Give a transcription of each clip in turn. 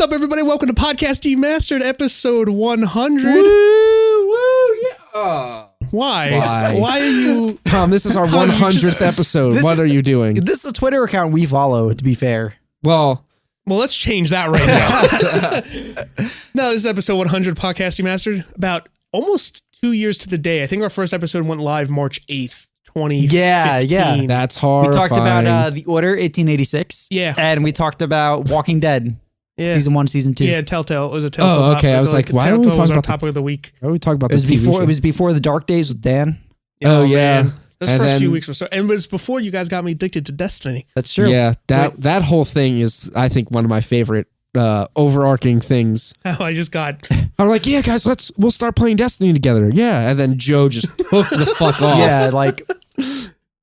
up, everybody? Welcome to Podcast Demastered, episode 100. Woo, yeah. Why? Why are you... Tom, this is our 100th episode. What are you doing? This is a Twitter account we follow, to be fair. Well, let's change that right now. No, this is episode 100 Podcast Demastered. About almost 2 years to the day. I think our first episode went live March 8th, 2015. Yeah. That's horrifying. We talked about The Order 1886. Yeah. And we talked about Walking Dead. Yeah. Season 1, Season 2. Yeah, Telltale. It was a Telltale topic. Okay. I was like, why don't we talk about topic of the week? Why don't we talk about It was this TV show? It was before The Dark Days with Dan. Oh, yeah. Man. Those And first then- few weeks were so... And it was before you guys got me addicted to Destiny. That's true. Yeah, that whole thing is, I think, one of my favorite overarching things. How I just got... I'm like, yeah, guys, we'll start playing Destiny together. Yeah, and then Joe just took the fuck off. Yeah, like...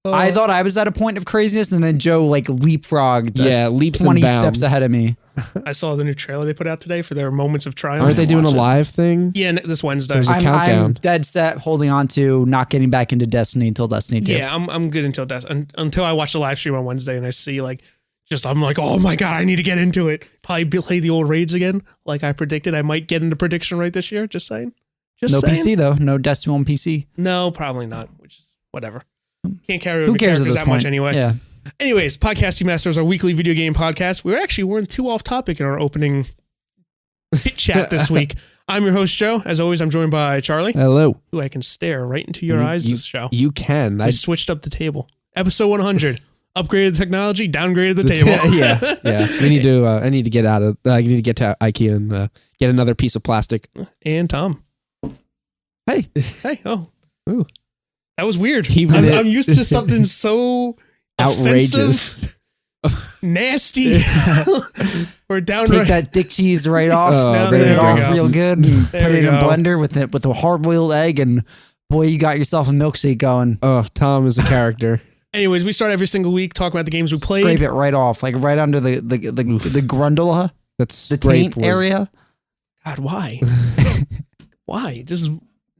I thought I was at a point of craziness, and then Joe like leapfrogged. Leaps 20 and bounds. steps ahead of me. I saw the new trailer they put out today for their Moments of Triumph. Aren't they doing a Watch it. live thing? Yeah, this Wednesday. There's a I'm countdown. dead set holding on to not getting back into Destiny until Destiny 2. Yeah, I'm good until I watch the live stream on Wednesday and I see I'm like, oh my god, I need to get into it. Probably play the old raids again, like I predicted. I might get into prediction right this year. Just saying. No PC though. No Destiny on PC. No, probably not. Which is whatever. Can't carry Who over cares at characters this that point? much anyway. Yeah. Anyways, Podcast Masters, our weekly video game podcast. We weren't too off topic in our opening chit chat this week. I'm your host, Joe. As always, I'm joined by Charlie, Hello. who I can stare right into your eyes this show. You can. I switched up the table. Episode 100. Upgraded the technology, downgraded the table. yeah. We need to. I need to get out of. I need to get to IKEA and get another piece of plastic. And Tom. Hey. Oh. Ooh. That was weird. I'm used to something so outrageous, nasty, or downright. Take that dick cheese right off, Oh, spin there it we off go. real good, and There put we it in a go. blender with a hard-boiled egg, and boy, you got yourself a milkshake going. Oh, Tom is a character. Anyways, we start every single week talking about the games we played. Scrape it right off, like right under the grundula, That's the taint area. God, why? Why? Just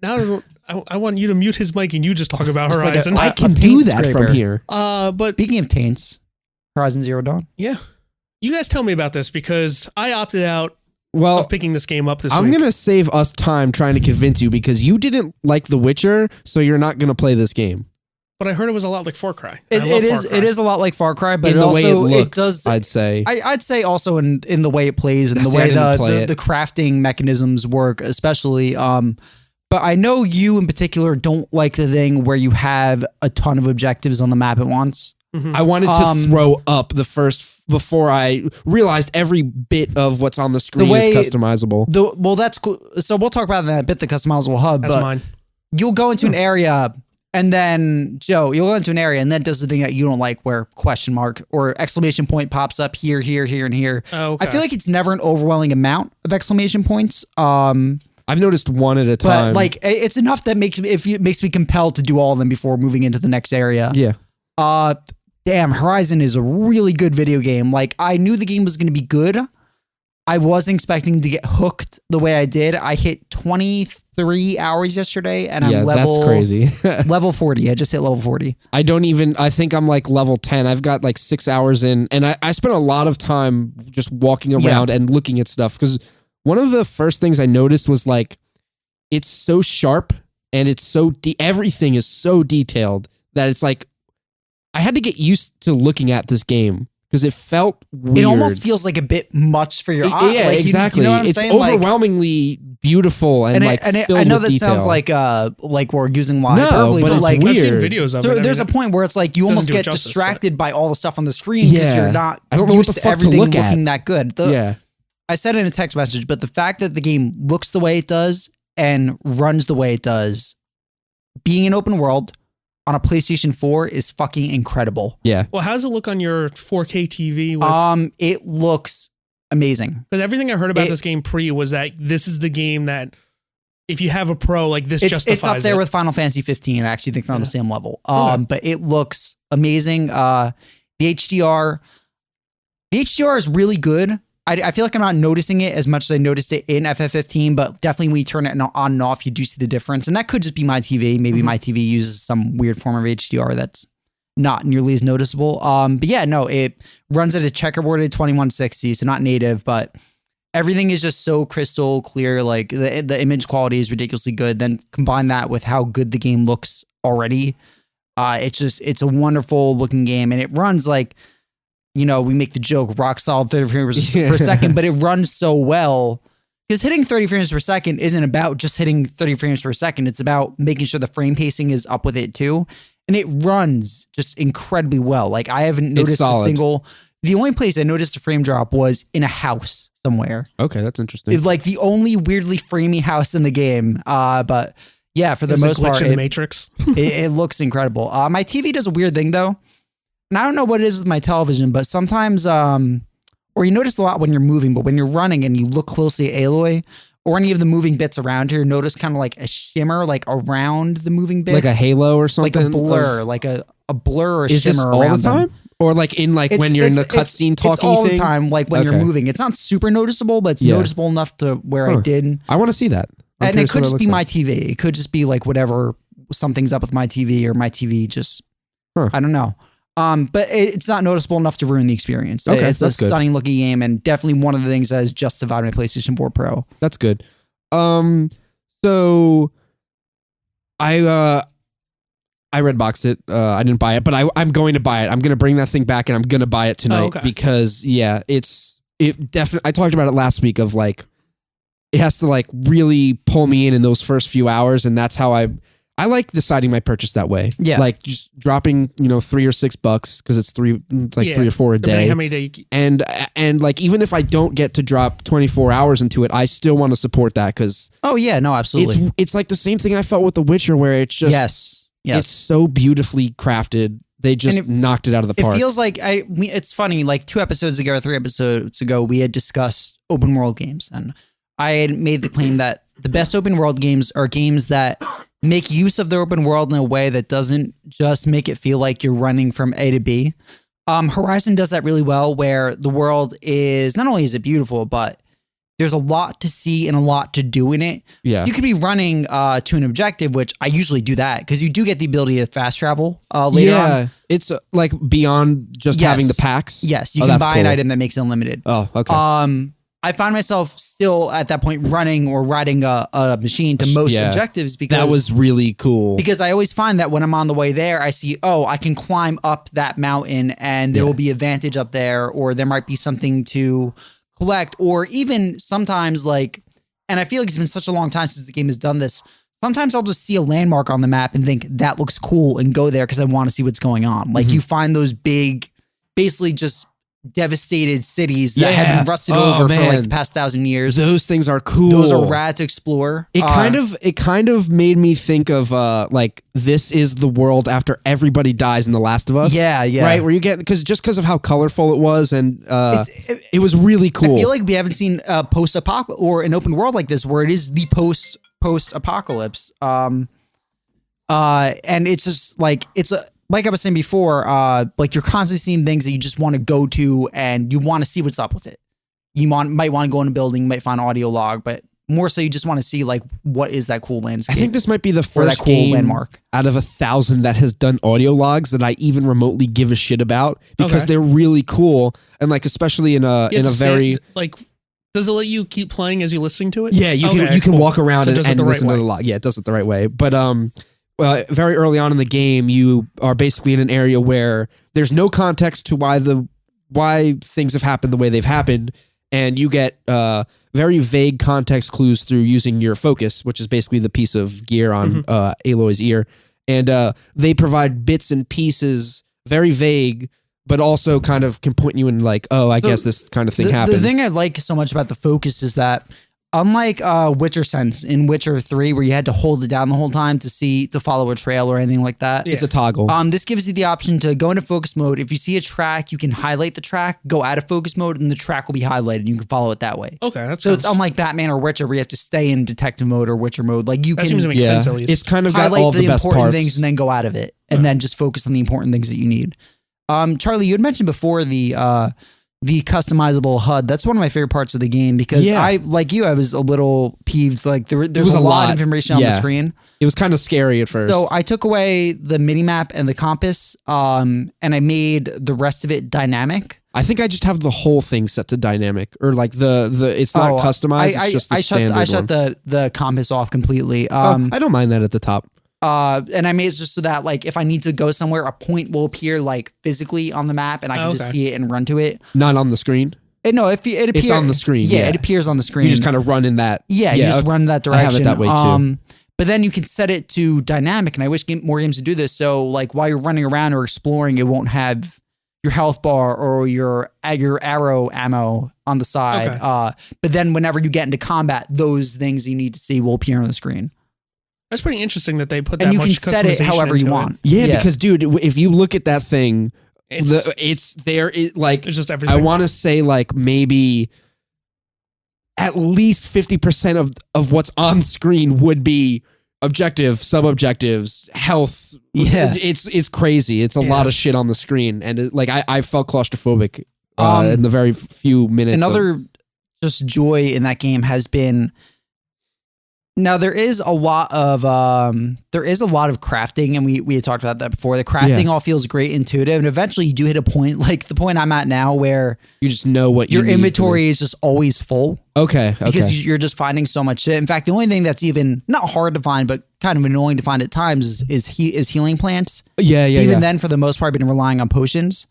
now, I want you to mute his mic and you just talk about Just like Horizon. I can a do paint that scraper. from here. But Speaking of taints, Horizon Zero Dawn. yeah, you guys tell me about this because I opted out Well, of picking this game up this I'm week. gonna save us time trying to convince you because you didn't like The Witcher, so you're not gonna play this game. But I heard it was a lot like Far Cry. It I love is. Far Cry. It is a lot like Far Cry, but In the way it also looks, does. I'd say. I'd say also in the way it plays and the See, I way didn't play the it. crafting mechanisms work, especially. But I know you in particular don't like the thing where you have a ton of objectives on the map at once. I wanted to throw up before I realized every bit of what's on the screen way- is customizable. Well, that's cool. So we'll talk about that in a bit, the customizable hub. That's but mine. you'll go into an area and then Joe, you'll go into an area and then does the thing that you don't like where question mark or exclamation point pops up here, and here. Oh, okay. I feel like it's never an overwhelming amount of exclamation points. I've noticed one at a time. But like it's enough that makes me compelled to do all of them before moving into the next area. yeah. Damn, Horizon is a really good video game. Like I knew the game was going to be good. I wasn't expecting to get hooked the way I did. I hit 23 hours yesterday and I'm level that's crazy. level 40. I just hit level 40. I think I'm like level 10. I've got like 6 hours in and I spent a lot of time just walking around and looking at stuff because one of the first things I noticed was like, it's so sharp and it's so everything is so detailed that it's like, I had to get used to looking at this game because it felt weird. It almost feels like a bit much for your eye. Yeah, like, exactly. You know what I'm it's saying? overwhelmingly beautiful and like filled I know with that detail. sounds like we're using No, hyperbole, but but it's like weird. I've seen videos of it. there's a point where it's like you doesn't almost do it get justice, distracted by all the stuff on the screen because Yeah. you're not I don't know what used the to fuck to everything look at. looking that good. Yeah. I said in a text message, but the fact that the game looks the way it does and runs the way it does, being an open world on a PlayStation 4 is fucking incredible. Yeah. Well, how does it look on your 4K TV? It looks amazing. Because everything I heard about It- this game pre was that this is the game that if you have a pro, like this justifies It's up there it. with Final Fantasy 15. I actually think they're on the same level. Okay. But it looks amazing. The HDR is really good. I feel like I'm not noticing it as much as I noticed it in FF15, but definitely when you turn it on and off, you do see the difference. And that could just be my TV. Maybe my TV uses some weird form of HDR that's not nearly as noticeable. But yeah, no, it runs at a checkerboarded 2160, so not native, but everything is just so crystal clear. Like the image quality is ridiculously good. Then combine that with how good the game looks already. It's a wonderful looking game, and it runs like, we make the joke rock solid 30 frames per second, but it runs so well because hitting 30 frames per second isn't about just hitting 30 frames per second. It's about making sure the frame pacing is up with it too. And it runs just incredibly well. Like I haven't noticed the only place I noticed a frame drop was in a house somewhere. Okay, that's interesting. It's like the only weirdly framey house in the game. But yeah, for the most part, in the Matrix. it looks incredible. My TV does a weird thing though. And I don't know what it is with my television, but sometimes, or you notice a lot when you're moving, but when you're running and you look closely at Aloy or any of the moving bits around here, notice kind of like a shimmer, like around the moving bits. Like a halo or something? Like a blur, like a blur or a is shimmer this all around the time? them. Or like when you're in the cutscene talking it's all thing? the time, like when you're moving. It's not super noticeable, but it's noticeable enough to where I did. I want to see that. And it could just be my TV. It could just be like whatever, something's up with my TV or my TV just, I don't know. But it's not noticeable enough to ruin the experience. Okay, it's a stunning looking game and definitely one of the things that has justified my PlayStation 4 Pro. That's good. So I Redboxed it. I didn't buy it, but I'm going to buy it. I'm going to bring that thing back and I'm going to buy it tonight because it definitely, I talked about it last week of like, it has to like really pull me in those first few hours. And that's how I like deciding my purchase that way. Yeah. Like just dropping, $3 or $6 because it's 3 or 4 a day. How many days? And like, even if I don't get to drop 24 hours into it, I still want to support that because. Oh yeah, no, absolutely. It's like the same thing I felt with The Witcher where it's just. Yes. It's so beautifully crafted. They just knocked it out of the park. It feels like it's funny, like 2 episodes ago or 3 episodes ago, we had discussed open world games. And I had made the claim that the best open world games are games that make use of the open world in a way that doesn't just make it feel like you're running from A to B. Horizon does that really well, where the world is, not only is it beautiful, but there's a lot to see and a lot to do in it. Yeah. You could be running to an objective, which I usually do that because you do get the ability to fast travel later on. It's like beyond just having the packs. Yes, you can buy an item that makes it unlimited. Oh, okay. I find myself still at that point running or riding a machine to most objectives because that was really cool. Because I always find that when I'm on the way there, I see, I can climb up that mountain and there will be advantage up there, or there might be something to collect, or even sometimes and I feel like it's been such a long time since the game has done this. Sometimes I'll just see a landmark on the map and think that looks cool and go there because I want to see what's going on. Like you find those big, basically just devastated cities that have been rusted over for like the past 1,000 years. Those things are cool. Those are rad to explore. It kind of made me think of like this is the world after everybody dies in The Last of Us. Yeah. Right, where you get because of how colorful it was and it was really cool. I feel like we haven't seen a post-apocalypse or an open world like this where it is the post-apocalypse. And it's just like like I was saying before, like you're constantly seeing things that you just want to go to and you want to see what's up with it. You might want to go in a building, might find audio log, but more so you just want to see like what is that cool landscape. I think this might be the first game landmark out of 1,000 that has done audio logs that I even remotely give a shit about because they're really cool and like especially in a very like. Does it let you keep playing as you're listening to it? Yeah, you can walk around and listen to the log. Yeah, it does it the right way, but very early on in the game, you are basically in an area where there's no context to why things have happened the way they've happened, and you get very vague context clues through using your focus, which is basically the piece of gear on Aloy's ear, and they provide bits and pieces, very vague, but also kind of can point you in like, I guess this kind of thing happened. The thing I like so much about the focus is that unlike Witcher Sense in Witcher 3, where you had to hold it down the whole time to follow a trail or anything like that. It's a toggle. This gives you the option to go into focus mode. If you see a track, you can highlight the track, go out of focus mode, and the track will be highlighted. You can follow it that way. Okay, it's unlike Batman or Witcher, where you have to stay in detective mode or Witcher mode. Like you that seems to make sense at least. It's kind of got all the best important parts. things and then go out of it, and then just focus on the important things that you need. Charlie, you had mentioned before the customizable HUD. That's one of my favorite parts of the game because I was a little peeved. Like there's a lot of information on the screen. It was kind of scary at first. So I took away the mini map and the compass, and I made the rest of it dynamic. I think I just have the whole thing set to dynamic, or like the it's not customized. It's just the standard I shut one. the compass off completely. I don't mind that at the top. And I made it just so that like if I need to go somewhere, a point will appear like physically on the map, and I can just see it and run to it. Not on the screen. No, if it appears, it's on the screen. Yeah, it appears on the screen. You just kind of run in that. Yeah, you just run in that direction. I have it that way too. But then you can set it to dynamic, and I wish more games would do this. So like while you're running around or exploring, it won't have your health bar or your arrow ammo on the side. Okay. But then whenever you get into combat, those things you need to see will appear on the screen. That's pretty interesting that they put that And you much can set it customization however you into want. it. Yeah, because dude, if you look at that thing, it's there. Like It's just everything. I want to say like maybe at least 50% of what's on screen would be objective, sub-objectives, health. Yeah. It's crazy. It's a lot of shit on the screen, and I felt claustrophobic in the very few minutes. Another just joy in that game has been. Now there is a lot of crafting, and we had talked about that before. The crafting all feels great, intuitive, and eventually you do hit a point like the point I'm at now where you just know what your you need inventory is just always full. Okay. Because you're just finding so much shit. In fact, the only thing that's even not hard to find, but kind of annoying to find at times is healing plants. Yeah. Even then, for the most part, I've been relying on potions.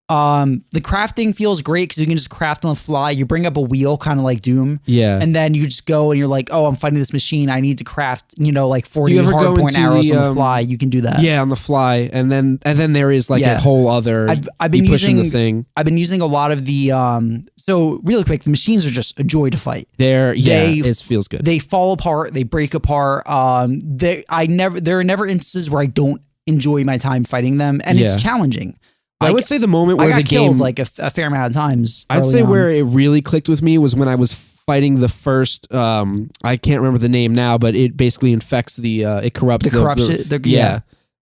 The crafting feels great because you can just craft on the fly. You bring up a wheel, kind of like Doom. Yeah. And then you just go and you're like, oh, I'm fighting this machine. I need to craft, like 40 ever go hardpoint into arrows the, on the fly. You can do that. Yeah, on the fly. And then there is like a whole other I've been pushing using the thing. I've been using a lot of the so really quick, the machines are just a joy to fight. It feels good. They fall apart, they break apart. There are never instances where I don't enjoy my time fighting them, and it's challenging. I would say the moment where I got the game killed like a fair amount of times. I'd say where it really clicked with me was when I was fighting the first I can't remember the name now, but it basically infects it corrupts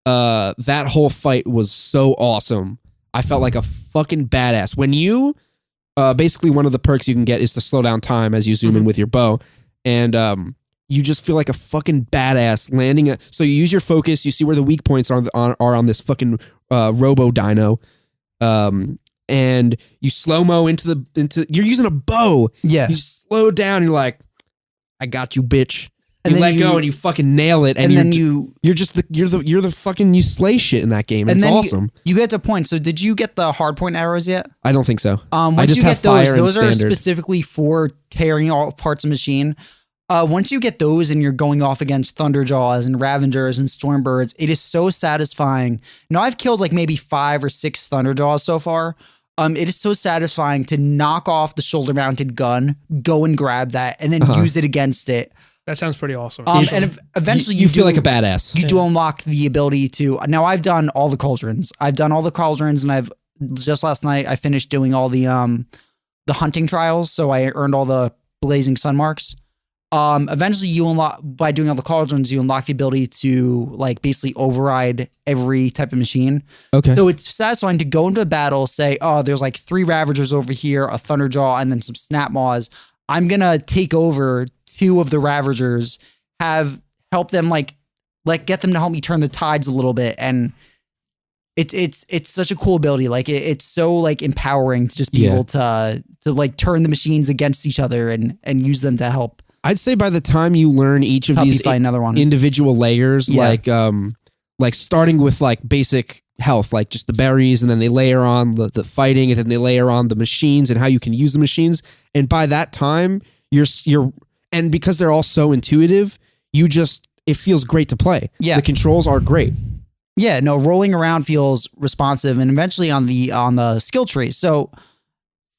that whole fight was so awesome. I felt like a fucking badass. When you basically one of the perks you can get is to slow down time as you zoom in with your bow, and you just feel like a fucking badass landing. So you use your focus, you see where the weak points are on this fucking robo dino, and you slow mo into you're using a bow. Yeah, you slow down. You're like, I got you, bitch. And you then let go and you fucking nail it. And then you're the fucking you slay shit in that game. And it's awesome. You get to points. So did you get the hardpoint arrows yet? I don't think so. Once I just you have get fire those and are standard. specifically for tearing all parts of machine. Once you get those and you're going off against Thunderjaws and Ravengers and Stormbirds, it is so satisfying. Now, I've killed like maybe 5 or 6 Thunderjaws so far. It is so satisfying to knock off the shoulder-mounted gun, go and grab that, and then use it against it. That sounds pretty awesome. And eventually you feel like a badass. You do unlock the ability to... Now, I've done all the cauldrons. And just last night, I finished doing all the hunting trials, so I earned all the blazing sun marks. Eventually you unlock, by doing all the cauldrons, you unlock the ability to like basically override every type of machine. Okay. So it's satisfying to go into a battle, say, oh, there's like 3 Ravagers over here, a Thunderjaw, and then some Snapmaws. I'm going to take over 2 of the Ravagers, help them like get them to help me turn the tides a little bit. And it's such a cool ability. Like it's so like empowering to just be able to like turn the machines against each other and use them to help. I'd say by the time you learn each of these another one. individual layers, like starting with like basic health, like just the berries, and then they layer on the fighting, and then they layer on the machines and how you can use the machines. And by that time, and because they're all so intuitive, it feels great to play. Yeah. The controls are great. Yeah, no, rolling around feels responsive, and eventually on the skill tree. So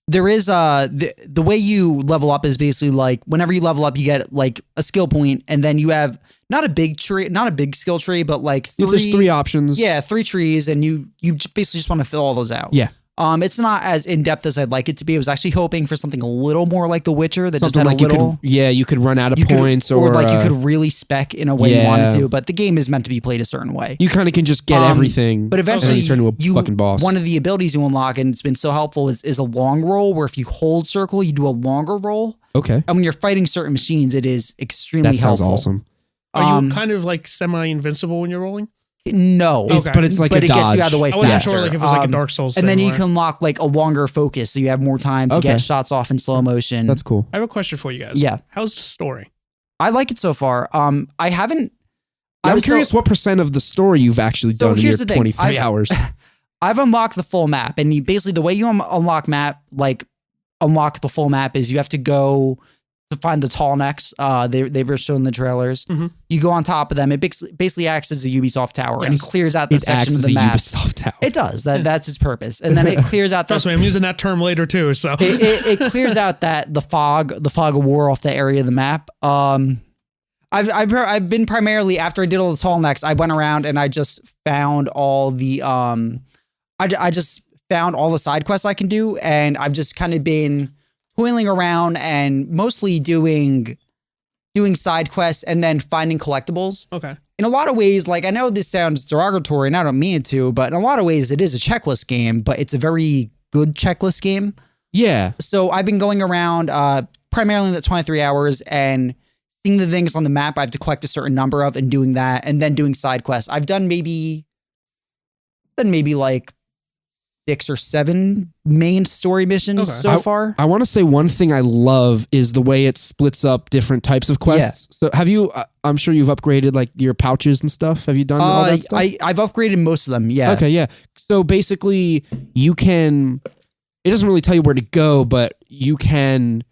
there is the way you level up is basically like whenever you level up, you get like a skill point, and then you have not a big skill tree, but like there's 3 options. Yeah, 3 trees, and you basically just want to fill all those out. Yeah. It's not as in depth as I'd like it to be. I was actually hoping for something a little more like The Witcher that something just had like a little. You could run out of points, or like you could really spec in a way you wanted to. But the game is meant to be played a certain way. You kind of can just get everything, but eventually you turn into a fucking boss. One of the abilities you unlock, and it's been so helpful, is a long roll, where if you hold circle, you do a longer roll. Okay. And when you're fighting certain machines, it is extremely helpful. That sounds awesome. Are you kind of like semi-invincible when you're rolling? No, but it's like but a it gets dodge. you out of the way I wasn't faster. sure like if it was like a Dark Souls and thing. then you where- can lock like a longer focus, so you have more time to Okay. get shots off in slow motion. That's cool. I have a question for you guys. Yeah. How's the story? I like it so far. I haven't. I'm was curious what % of the story you've actually So done in here's your the thing. 23 hours. I've unlocked the full map, and you basically the way you unlock the full map is you have to go to find the tall necks. They were shown in the trailers. Mhm. You go on top of them. It basically acts as a Ubisoft tower, and it Yes. clears out the It section acts of as the a map. Ubisoft tower. It does. That's its purpose, and then it clears out. Trust me, I'm using that term later too. So It clears out that the fog of war off the area of the map. I've been primarily after I did all the tall necks, I went around and I just found all the I just found all the side quests I can do, and I've just kind of been toiling around and mostly doing side quests and then finding collectibles. okay. In a lot of ways, like I know this sounds derogatory and I don't mean it to, but in a lot of ways it is a checklist game, but it's a very good checklist game. Yeah. So I've been going around primarily in the 23 hours and seeing the things on the map I have to collect a certain number of and doing that, and then doing side quests. I've done maybe like 6 or 7 main story missions Okay. so far. I want to say one thing I love is the way it splits up different types of quests. So have you, I'm sure you've upgraded like your pouches and stuff. Have you done all that stuff? I've upgraded most of them. Yeah. Okay, yeah. So basically, you can. It doesn't really tell you where to go, but you can,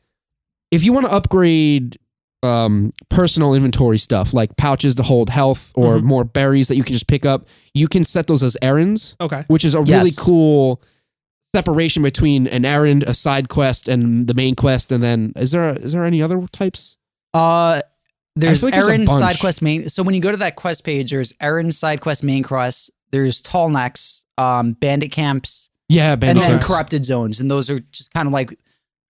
if you want to upgrade personal inventory stuff like pouches to hold health or Mhm. more berries that you can just pick up, you can set those as errands, Okay. which is a Yes. really cool separation between an errand, a side quest, and the main quest. And then is there any other types? There's feel like there's a errand, bunch. side quest, main. So when you go to that quest page, there's errand, side quest, main quest. There's tall necks, bandit camps, Yeah, and bandit then camps. corrupted zones. And those are just kind of like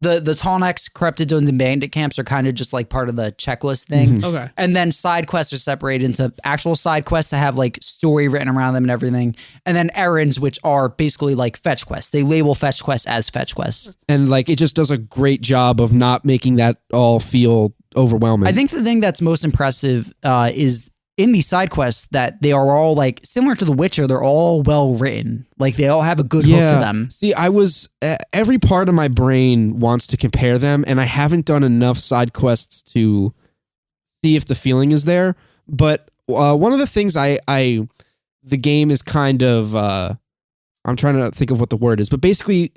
the tall necks, corrupted zones, and bandit camps are kind of just like part of the checklist thing. Mhm. Okay. And then side quests are separated into actual side quests that have like story written around them and everything. And then errands, which are basically like fetch quests. They label fetch quests as fetch quests. And like it just does a great job of not making that all feel overwhelming. I think the thing that's most impressive is in these side quests that they are all like similar to The Witcher. They're all well written. Like they all have a good hook to them. See, I was every part of my brain wants to compare them, and I haven't done enough side quests to see if the feeling is there. But one of the things the game is kind of I'm trying to think of what the word is, but basically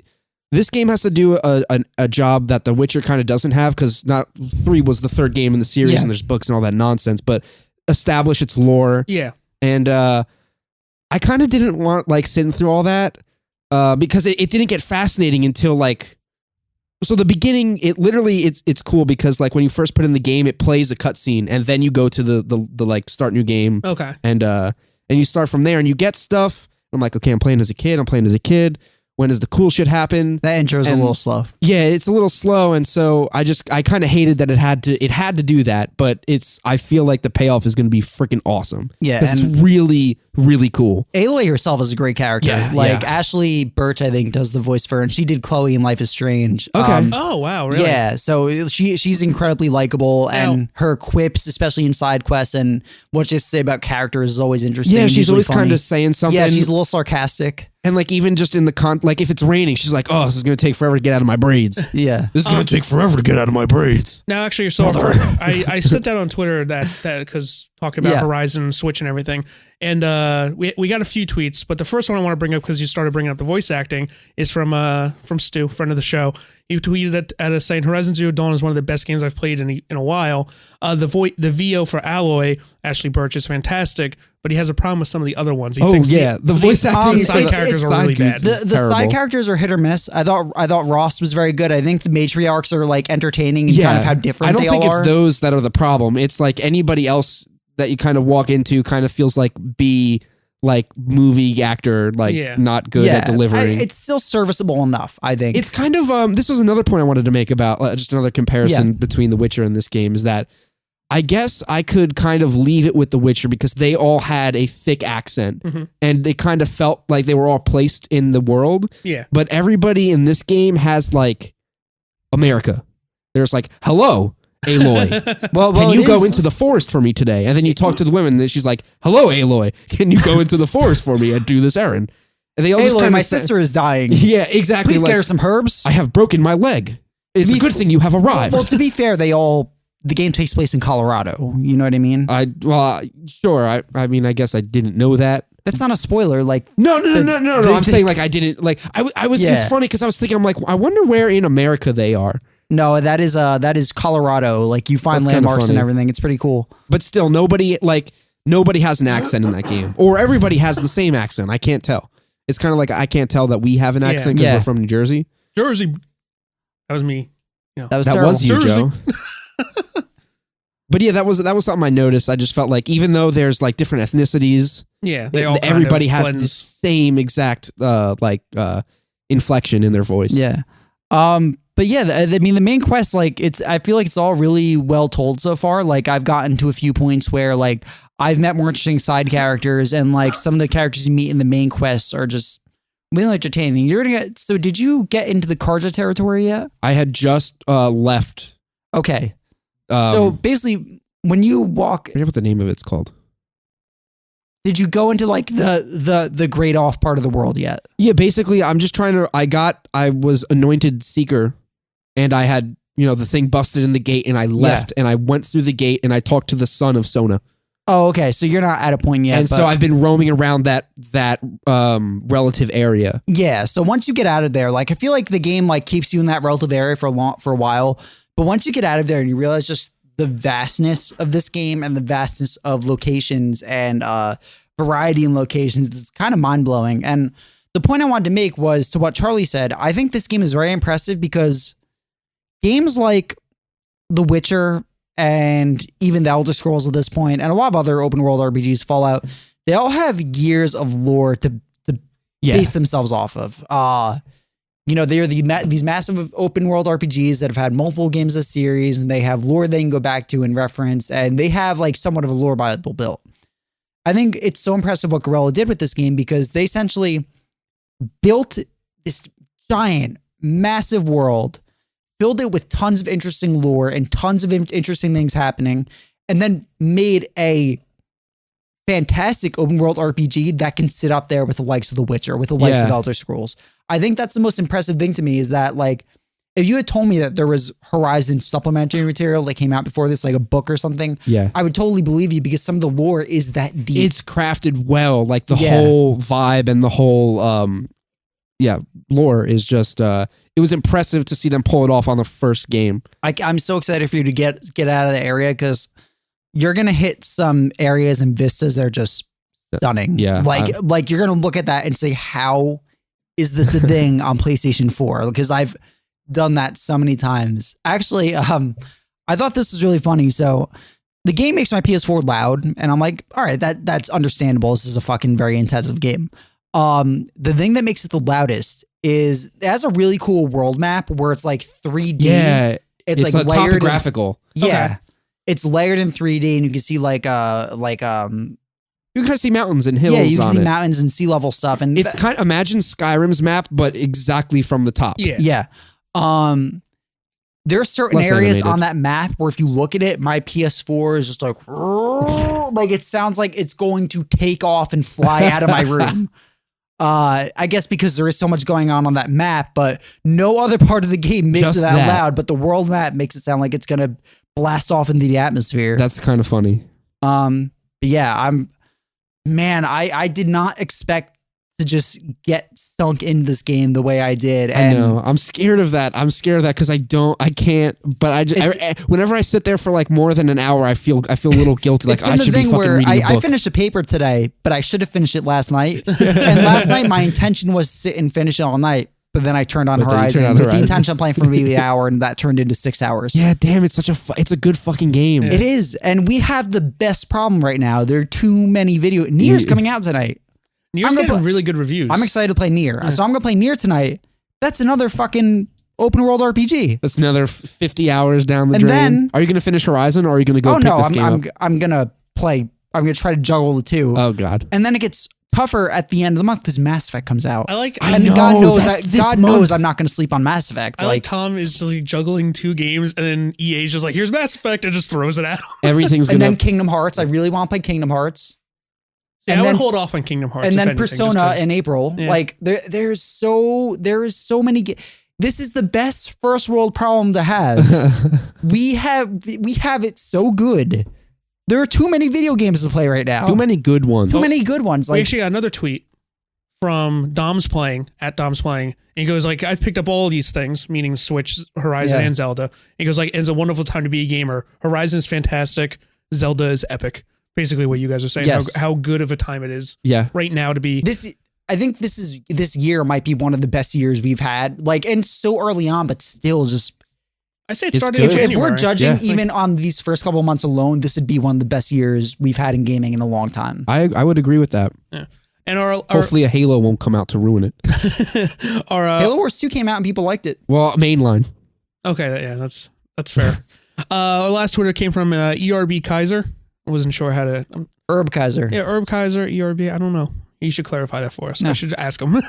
this game has to do a job that The Witcher kind of doesn't have, because not 3 was the third game in the series, Yeah. and there's books and all that nonsense, but establish its lore. Yeah. And I kind of didn't want like sitting through all that because it didn't get fascinating until like, so the beginning, it literally, it's cool because like when you first put in the game, it plays a cutscene and then you go to the like start new game Okay. and you start from there and you get stuff. I'm like, okay, I'm playing as a kid. When does the cool shit happen? That intro is a And- little slow. Yeah, it's a little slow, and so I kind of hated that it had to do that, but I feel like the payoff is going to be freaking awesome. Yeah, because and it's really, really cool. Aloy herself is a great character. Yeah, like yeah. Ashley Birch, I think, does the voice for her, and she did Chloe in Life is Strange. Okay. Oh wow, really? Yeah, so she's incredibly likable, and her quips, especially in side quests, and what she has to say about characters is always interesting. Yeah, she's usually always funny. kind of saying something. Yeah, she's a little sarcastic. and like even just in the like if it's raining, she's like, "Oh, this is going to take forever to get out of my braids. Yeah. This is going to take forever to get out of my braids." Now, actually, so I sent that on Twitter that because talking about Yeah. Horizon, Switch, and everything, and we got a few tweets, but the first one I want to bring up because you started bringing up the voice acting is from Stu, friend of the show. He tweeted at us saying Horizon Zero Dawn is one of the best games I've played in a while. The VO for Aloy, Ashley Birch, is fantastic, but he has a problem with some of the other ones. He thinks the voice acting the for side the characters are side really bad. dudes is The side terrible. characters are hit or miss. I thought Ross was very good. I think the matriarchs are like entertaining and kind of how different I don't they think all it's are. those that are the problem. It's like anybody else that you kind of walk into kind of feels like like movie actor, like Yeah. not good at delivering. It's still serviceable enough, I think. It's kind of this was another point I wanted to make about just another comparison between The Witcher and this game is that I guess I could kind of leave it with The Witcher because they all had a thick accent and they kind of felt like they were all placed in the world. Yeah. But everybody in this game has like America. There's like hello Aloy. Well, Can it you go is- into the forest for me today? And then you talk to the women, and she's like, hello, Aloy. Can you go into the forest for me and do this errand? And they all just Aloy, kind my of sister is dying. Yeah, exactly. Please like, get her some herbs. I have broken my leg. It's a good thing you have arrived. Well, to be fair, the game takes place in Colorado. You know what I mean? Sure. I mean, I guess I didn't know that. That's not a spoiler. Like, No. I'm saying like I didn't like. I was. Yeah. It's funny because I was thinking. I'm like, I wonder where in America they are. no, that is Colorado. Like, you find That's kinda landmarks and funny. everything. It's pretty cool. But still, nobody has an accent in that game, or everybody has the same accent. I can't tell. It's kind of like I can't tell that we have an accent because Yeah. we're from New Jersey. Jersey. That was me. That was That terrible. was you, Jersey. Joe. But yeah, that was something I noticed. I just felt like even though there's like different ethnicities, Yeah, they all everybody has blends. the same exact inflection in their voice. Yeah. But yeah, I mean, the main quest, like, I feel like it's all really well told so far. Like, I've gotten to a few points where, like, I've met more interesting side characters, and like some of the characters you meet in the main quests are just really entertaining. So did you get into the Karja territory yet? I had just left. Okay. So basically, when you walk, I forget what the name of it's called. did you go into like the great off part of the world yet? Yeah, basically, I'm just trying to. I was anointed seeker, and I had the thing busted in the gate, and I left, and I went through the gate, and I talked to the son of Sona. Oh, okay. So you're not at a point yet. And so I've been roaming around that relative area. Yeah. So once you get out of there, like, I feel like the game like keeps you in that relative area for a while. But once you get out of there and you realize just the vastness of this game and the vastness of locations and variety in locations, it's kind of mind blowing. And the point I wanted to make was to what Charlie said. I think this game is very impressive because games like The Witcher and even the Elder Scrolls at this point, and a lot of other open world RPGs, Fallout, they all have years of lore to base themselves off of. They're these massive open world RPGs that have had multiple games of series, and they have lore they can go back to and reference, and they have like somewhat of a lore Bible built. I think it's so impressive what Guerrilla did with this game because they essentially built this giant, massive world, filled it with tons of interesting lore and tons of interesting things happening, and then made a fantastic open world RPG that can sit up there with the likes of The Witcher, with the likes of Elder Scrolls. I think that's the most impressive thing to me is that, like, if you had told me that there was Horizon supplementary material that came out before this, like a book or something, I would totally believe you because some of the lore is that deep. It's crafted well, like the whole vibe and the whole lore is just it was impressive to see them pull it off on the first game. I'm so excited for you to get out of the area because you're gonna hit some areas and vistas that are just stunning. Yeah, like you're gonna look at that and say, how is this a thing on PlayStation 4? Because I've done that so many times. Actually, I thought this was really funny. So the game makes my PS4 loud, and I'm like, all right, that's understandable. This is a fucking very intensive game. The thing that makes it the loudest is it has a really cool world map where it's like 3D. Yeah, it's like layered topographical. It's layered in 3D, and you can see you can kind of see mountains and hills. Yeah, you can see it. mountains and sea level stuff, and it's kind of imagine Skyrim's map, but exactly from the top. Yeah. There are certain Less areas animated. on that map where if you look at it, my PS4 is just like, like it sounds like it's going to take off and fly out of my room. I guess because there is so much going on that map, but no other part of the game makes Just it that that. loud. But the world map makes it sound like it's gonna blast off into the atmosphere. That's kind of funny. But yeah, I did not expect to just get sunk in this game the way I did. And I know. I'm scared of that. Because I can't. But whenever I sit there for like more than an hour, I feel a little guilty. Like I should be fucking reading a book. I finished a paper today, but I should have finished it last night. And last night, my intention was to sit and finish it all night. But then I turned on Horizon with the intention of playing for maybe an hour, and that turned into 6 hours. Yeah, damn, it's it's a good fucking game. It is. And we have the best problem right now. There are too many Nier's coming out tonight. Nier's getting really good reviews. I'm excited to play Nier. So I'm going to play Nier tonight. That's another fucking open world RPG. That's another 50 hours down the And drain. then- Are you going to finish Horizon or are you going to go pick this game up? I'm going to play I'm gonna try to juggle the two. Oh God. And then it gets tougher at the end of the month because Mass Effect comes out. I know, God knows that's this God month. knows I'm not gonna sleep on Mass Effect. I like Tom is just like juggling 2 games, and then EA's just like, here's Mass Effect, and just throws it out. Everything's and gonna. then Kingdom Hearts. I really want to play Kingdom Hearts. Yeah, And I would then- hold off on Kingdom Hearts. And if then anything, just Persona 'cause- in April. Yeah. Like there is so many. This is the best first world problem to have. we have it so good. There are too many video games to play right now. Too many good ones. Too many good ones. we Like actually got another tweet from Dom's Playing, at Dom's Playing. And he goes like, I've picked up all these things, meaning Switch, Horizon, Yeah. and Zelda. He goes like, it's a wonderful time to be a gamer. Horizon is fantastic. Zelda is epic. Basically what you guys are saying, Yes. how good of a time it is Yeah. right now to be. I think this year might be one of the best years we've had. Like, and so early on, but still just I say it It's started good. in if January. we're judging Yeah. even on these first couple months alone, this would be one of the best years we've had in gaming in a long time. I would agree with that. And our Hopefully, a Halo won't come out to ruin it. Halo Wars 2 came out and people liked it. Well, mainline. okay, yeah, that's fair. Our last Twitter came from ERB Kaiser. I wasn't sure how to. Herb Kaiser. Yeah, Herb Kaiser, ERB. I don't know. You should clarify that for us. No. I should ask him.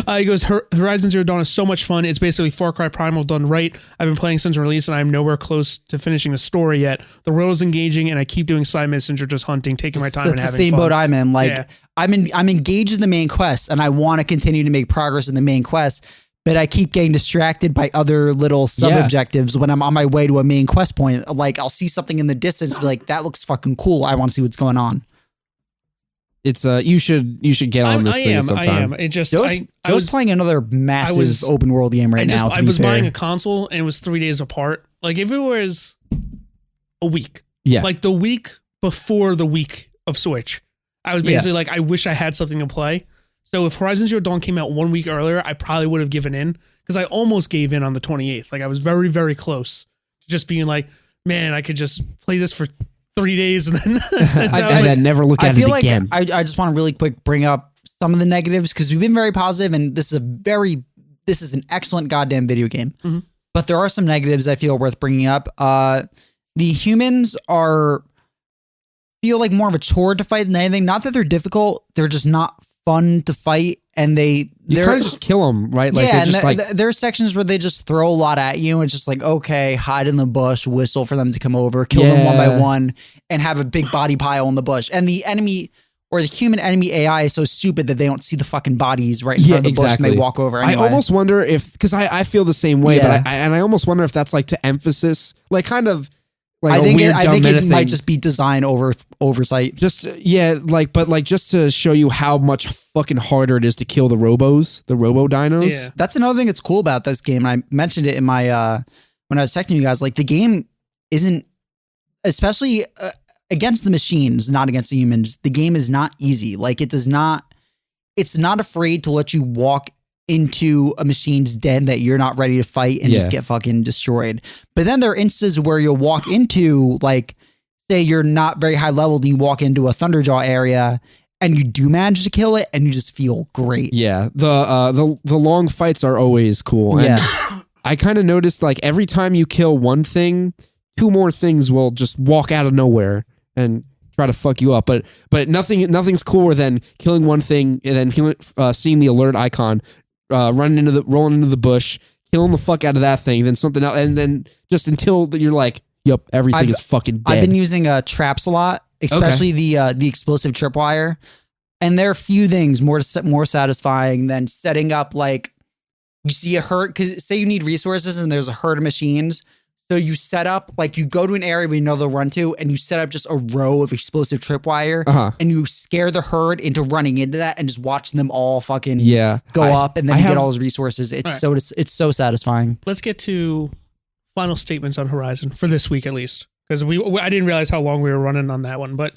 He goes, Horizon Zero Dawn is so much fun. It's basically Far Cry Primal done right. I've been playing since release, and I'm nowhere close to finishing the story yet. The world is engaging, and I keep doing side missions or just hunting, taking my time That's and the having same fun. boat I'm in. Like Yeah. I'm engaged in the main quest, and I want to continue to make progress in the main quest. But I keep getting distracted by other little sub objectives when I'm on my way to a main quest point. Like I'll see something in the distance, be like that looks fucking cool. I want to see what's going on. It's you should get on this thing sometime. I am. It just I I was playing another massive was- open world game right now. I was buying a console, and it was 3 days apart. Like if it was a week, Yeah. like the week before the week of Switch, I was basically like, I wish I had something to play. So if Horizon Zero Dawn came out 1 week earlier, I probably would have given in, because I almost gave in on the 28th. Like I was very, very close to just being like, man, I could just play this for 3 days and then and then never look at I feel it like again. I just want to really quick bring up some of the negatives because we've been very positive, and this is an excellent goddamn video game. Mhm. But there are some negatives I feel worth bringing up. The humans feel like more of a chore to fight than anything. Not that they're difficult; they're just not fun to fight, and You they're kind of just kill them, right? Like yeah, they're and just like there are sections where they just throw a lot at you. And it's just like, okay, hide in the bush, whistle for them to come over, kill them one by Yeah. one, and have a big body pile in the bush. And the enemy or the human enemy AI is so stupid that they don't see the fucking bodies right in front of the bush and they walk over anyway. I almost wonder if, because I feel the same way, Yeah. but I almost wonder if that's like to emphasis, like kind of like I a think weird I dumb think meta it thing. might just be design oversight. Just but just to show you how much fucking harder it is to kill the robo dinos. yeah. That's another thing that's cool about this game. And I mentioned it in my when I was texting you guys. Like the game isn't, especially against the machines, not against the humans. The game is not easy. Like it's not afraid to let you walk into a machine's den that you're not ready to fight and just Yeah. get fucking destroyed. But then there are instances where you'll walk into, like, say you're not very high level and you walk into a Thunderjaw area and you do manage to kill it and you just feel great. Yeah, the long fights are always cool. And Yeah. I kind of noticed like every time you kill one thing, 2 more things will just walk out of nowhere and try to fuck you up. But nothing's cooler than killing one thing and then seeing the alert icon, rolling into the bush, killing the fuck out of that thing, then something else, and then just until you're like, yep, everything is fucking dead. I've been using traps a lot, especially the explosive tripwire. And there are few things more satisfying than setting up, like, you see a herd, because say you need resources and there's a herd of machines. So you set up, like, you go to an area where you know they'll run to, and you set up just a row of explosive tripwire, and you scare the herd into running into that and just watching them all fucking go up, and then you get all those resources. It's it's so satisfying. Let's get to final statements on Horizon for this week at least, because I didn't realize how long we were running on that one. But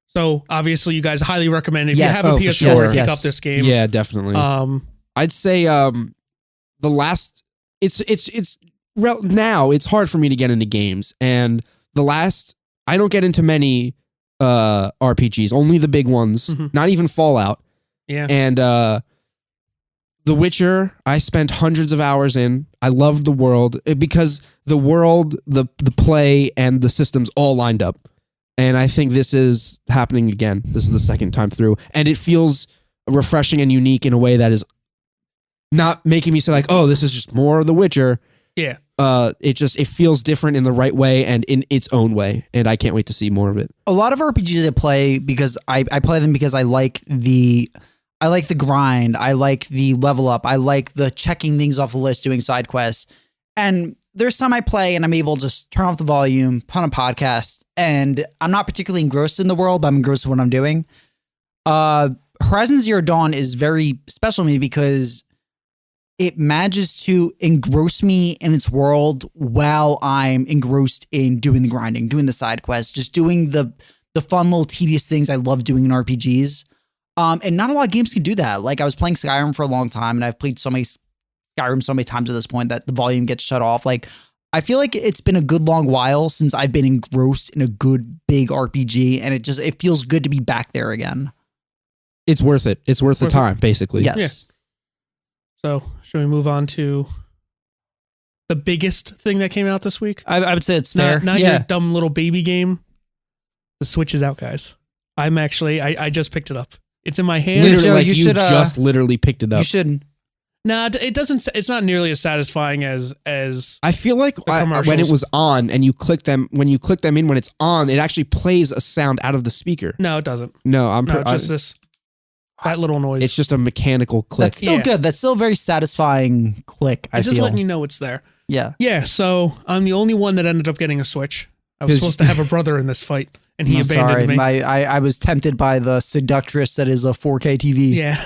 so obviously you guys highly recommend it. If Yes. you have a Oh, for PS4, sure. pick up this game. Yeah, definitely. I'd say the last now it's hard for me to get into games, and I don't get into many RPGs, only the big ones, Mhm. not even Fallout. Yeah. And The Witcher, I spent hundreds of hours in. I loved the world because the world, the play, and the systems all lined up. And I think this is happening again. This is the second time through. And it feels refreshing and unique in a way that is not making me say like, oh, this is just more of The Witcher. Yeah. It feels different in the right way and in its own way. And I can't wait to see more of it. A lot of RPGs I play because I play them because I like the grind. I like the level up. I like the checking things off the list, doing side quests. And there's some I play and I'm able to just turn off the volume, put on a podcast, and I'm not particularly engrossed in the world, but I'm engrossed in what I'm doing. Horizon Zero Dawn is very special to me because it manages to engross me in its world while I'm engrossed in doing the grinding, doing the side quests, just doing the fun little tedious things I love doing in RPGs. And not a lot of games can do that. Like I was playing Skyrim for a long time and I've played Skyrim so many times at this point that the volume gets shut off. Like I feel like it's been a good long while since I've been engrossed in a good big RPG, and it feels good to be back there again. It's worth it. It's worth the time, basically. Yes. Yeah. So should we move on to the biggest thing that came out this week? I would say it's fair. Not your dumb little baby game. The Switch is out, guys. I just picked it up. It's in my hand. Literally, Joe, like you you should, just literally picked it up. You should. Nah, it doesn't. It's not nearly as satisfying as. I feel like when it was on and you click them, when it's on, it actually plays a sound out of the speaker. No, it doesn't. No, it's just this. That little noise. It's just a mechanical click. That's still good. That's still a very satisfying click. It's just letting you know it's there. Yeah. Yeah. So I'm the only one that ended up getting a Switch. I was supposed to have a brother in this fight, and he abandoned me. I was tempted by the seductress that is a 4K TV. Yeah.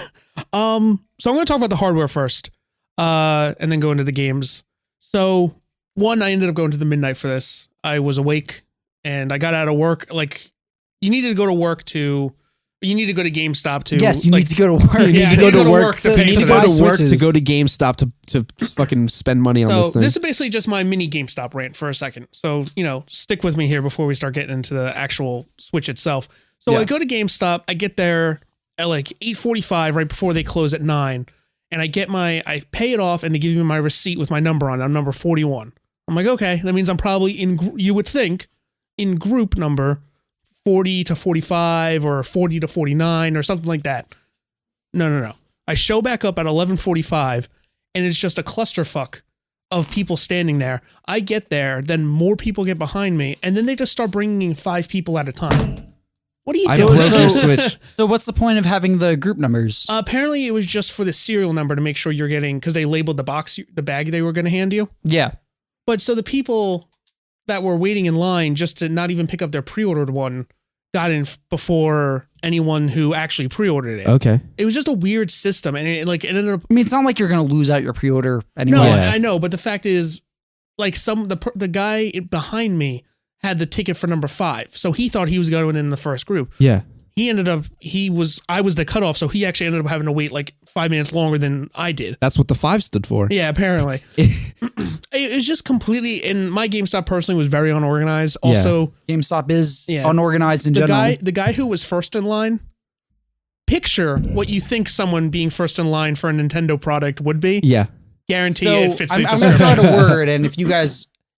So I'm going to talk about the hardware first, and then go into the games. So one, I ended up going to the midnight for this. I was awake, and I got out of work. Like, you needed to go to work to. You need to go to GameStop to. Yes, you need to go to work. You need to go to work to pay for this. to go to GameStop to fucking spend money on this thing. This is basically just my mini GameStop rant for a second. So, stick with me here before we start getting into the actual Switch itself. So I go to GameStop, I get there at like 8:45 right before they close at 9, and I pay it off and they give me my receipt with my number on it. I'm number 41. I'm like, okay, that means I'm probably you would think, in group number 40 to 45 or 40 to 49 or something like that. No. I show back up at 11:45 and it's just a clusterfuck of people standing there. I get there, then more people get behind me, and then they just start bringing in 5 people at a time. What are you doing? Your Switch. So what's the point of having the group numbers? Apparently it was just for the serial number to make sure you're getting, because they labeled the bag they were going to hand you. Yeah. But so the people that were waiting in line just to not even pick up their pre-ordered one got in before anyone who actually pre-ordered it. Okay. It was just a weird system, and it ended up. I mean, it's not like you're going to lose out your pre-order anyway. No, Yeah. I know, but the fact is, like the guy behind me had the ticket for number 5, so he thought he was going in the first group. Yeah. He ended up, I was the cutoff, so he actually ended up having to wait like 5 minutes longer than I did. That's what the 5 stood for. Yeah, apparently. It was just completely, and my GameStop personally was very unorganized. Also, GameStop is unorganized in general. The guy who was first in line, picture what you think someone being first in line for a Nintendo product would be. Yeah. Guarantee So it fits I'm the going to throw description. out a word, and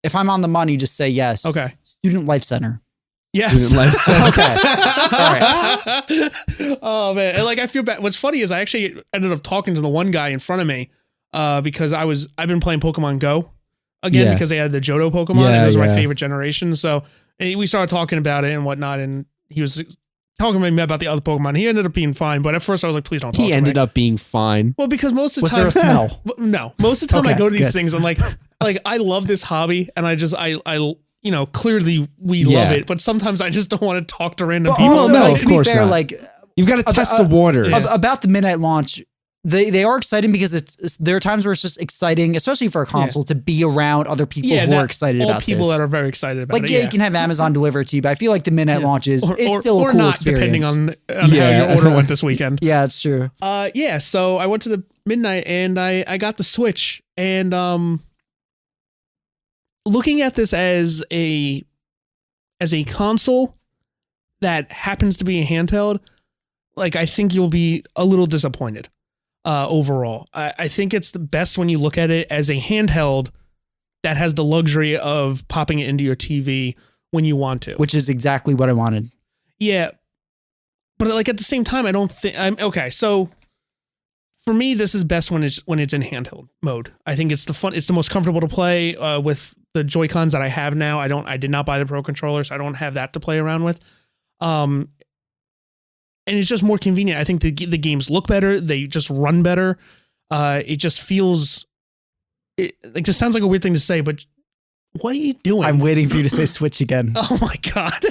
if I'm on the money, just say yes. Okay. Student Life Center. Yes. Student Life Center. Okay. All right. Oh man, and like I feel bad. What's funny is I actually ended up talking to the one guy in front of me because I've been playing Pokemon Go again because they had the Johto Pokemon and those are my favorite generation. So we started talking about it and whatnot, and he was talking to me about the other Pokemon. He ended up being fine, but at first I was like, please don't talk to me. He ended up being fine. Well, because most of the Was time, there a smell? No, most of the time I Okay, go to these good. things. I'm like I love this hobby, and I clearly we love it, but sometimes I just don't want to talk to random But people. also, no, like, of to be course fair, not. like You've got to test the waters. Yeah. about the midnight launch, they are exciting because there are times where it's just exciting, especially for a console, to be around other people who are excited all about people this. that are very excited about Like, it. you can have Amazon deliver it to you, but I feel like the midnight launch is still a cool not, experience. depending on how your order went this weekend. Yeah, it's true. So I went to the midnight and I got the Switch, and looking at this as a console that happens to be a handheld, like I think you'll be a little disappointed overall. I think it's the best when you look at it as a handheld that has the luxury of popping it into your TV when you want to. which is exactly what I wanted. Yeah. But like at the same time, I don't think I'm okay. So for me, this is best when it's in handheld mode. I think it's the most comfortable to play with the Joy-Cons that I have now. I did not buy the Pro controller, so I don't have that to play around with. And it's just more convenient. I think the games look better. They just run better. It just feels, it just sounds like a weird thing to say, but what are you doing? I'm waiting for you to say Switch again. Oh my God.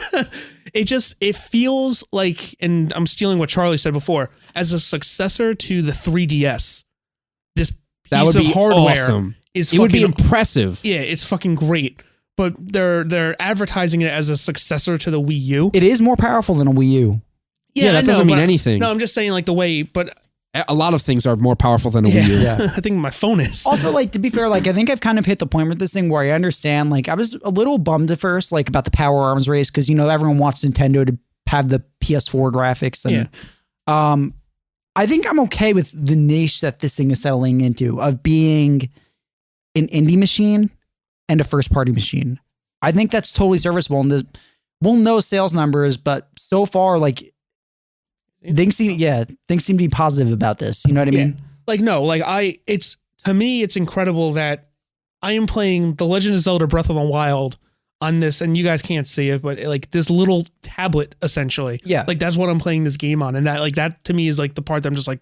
It feels like, and I'm stealing what Charlie said before, as a successor to the 3DS, this piece of hardware awesome. is It would be impressive. Yeah, it's fucking great. But they're advertising it as a successor to the Wii U. It is more powerful than a Wii U. Yeah, that doesn't mean anything. No, I'm just saying like the way, but a lot of things are more powerful than a Wii U. Yeah. I think my phone is. Also, like, to be fair, like, I think I've kind of hit the point with this thing where I understand, like, I was a little bummed at first, like, about the power arms race, because, you know, everyone wants Nintendo to have the PS4 graphics. And I think I'm okay with the niche that this thing is settling into of being an indie machine and a first-party machine. I think that's totally serviceable. And we'll know sales numbers, but so far, like, things seem to be positive about this. You know what I mean? Like, no, like to me, it's incredible that I am playing The Legend of Zelda Breath of the Wild on this, and you guys can't see it, but like this little tablet, essentially. Yeah. Like that's what I'm playing this game on. And that to me is like the part that I'm just like,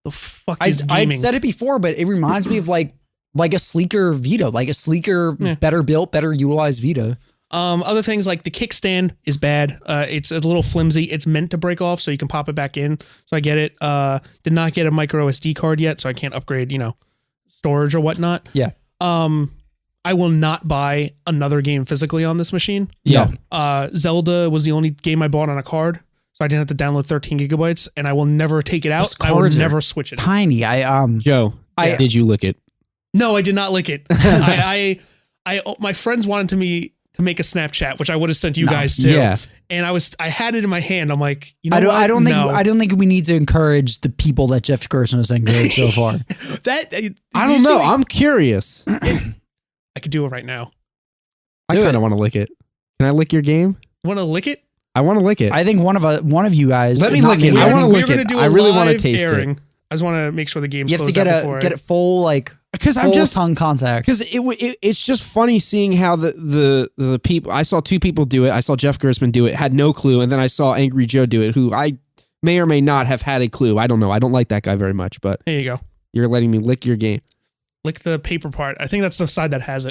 the fuck is gaming? I'd said it before, but it reminds me of like a sleeker Vita, like a sleeker, better built, better utilized Vita. Other things like the kickstand is bad. It's a little flimsy. It's meant to break off so you can pop it back in. So I get it. Did not get a micro SD card yet, so I can't upgrade, storage or whatnot. Yeah. I will not buy another game physically on this machine. Yeah. Zelda was the only game I bought on a card, so I didn't have to download 13 gigabytes, and I will never take it out. I will never switch it. Tiny. Joe, did you lick it? No, I did not lick it. My friends wanted me to make a Snapchat, which I would have sent you guys too. Yeah. And I had it in my hand. I'm like, I don't think we need to encourage the people that Jeff Gerstmann has encouraged so far. I don't know. I'm curious. I could do it right now. I kind of want to lick it. Can I lick your game? Want to lick it? I want to lick it. I think one of you guys. Let me lick it. I want to lick it. I really want to taste it. I just want to make sure the game's you have to get it full, like, because I'm just tongue contact. Because it's just funny seeing how the people. I saw two people do it. I saw Jeff Gerstmann do it, had no clue, and then I saw Angry Joe do it, who I may or may not have had a clue. I don't know. I don't like that guy very much, but there you go. You're letting me lick your game. Lick the paper part. I think that's the side that has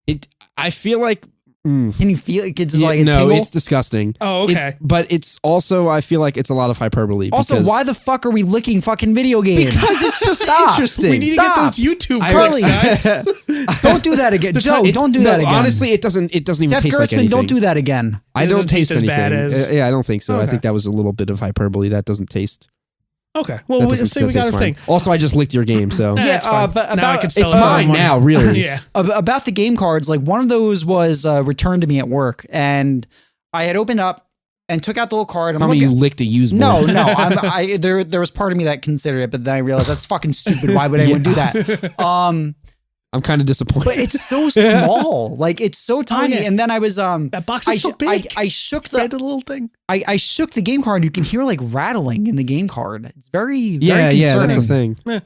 it. I feel like. Can you feel it? It's like a no, tingle? it's disgusting. Oh, okay. But it's also, I feel like it's a lot of hyperbole. Also, why the fuck are we licking fucking video games? Because it's just interesting. We need to get those YouTube clicks, guys. Don't do that again, Joe. Don't do that again. Honestly, it doesn't even Jeff taste Gerstmann, like anything. don't do that again. I don't taste anything. Bad as... yeah, I don't think so. Okay. I think that was a little bit of hyperbole. That doesn't taste. Okay. Well, let's say we got a thing. Also, I just licked your game, so but now I can sell it's mine now, really. Yeah. About the game cards, like one of those was returned to me at work, and I had opened up and took out the little card. Tell me you licked a used one. No. There was part of me that considered it, but then I realized that's fucking stupid. Why would anyone do that? I'm kind of disappointed. But it's so small. Like, it's so tiny. Oh, yeah. And then I was that box is so big. I shook the little thing. I shook the game card, and you can hear like rattling in the game card. It's very yeah, concerning. That's the thing. But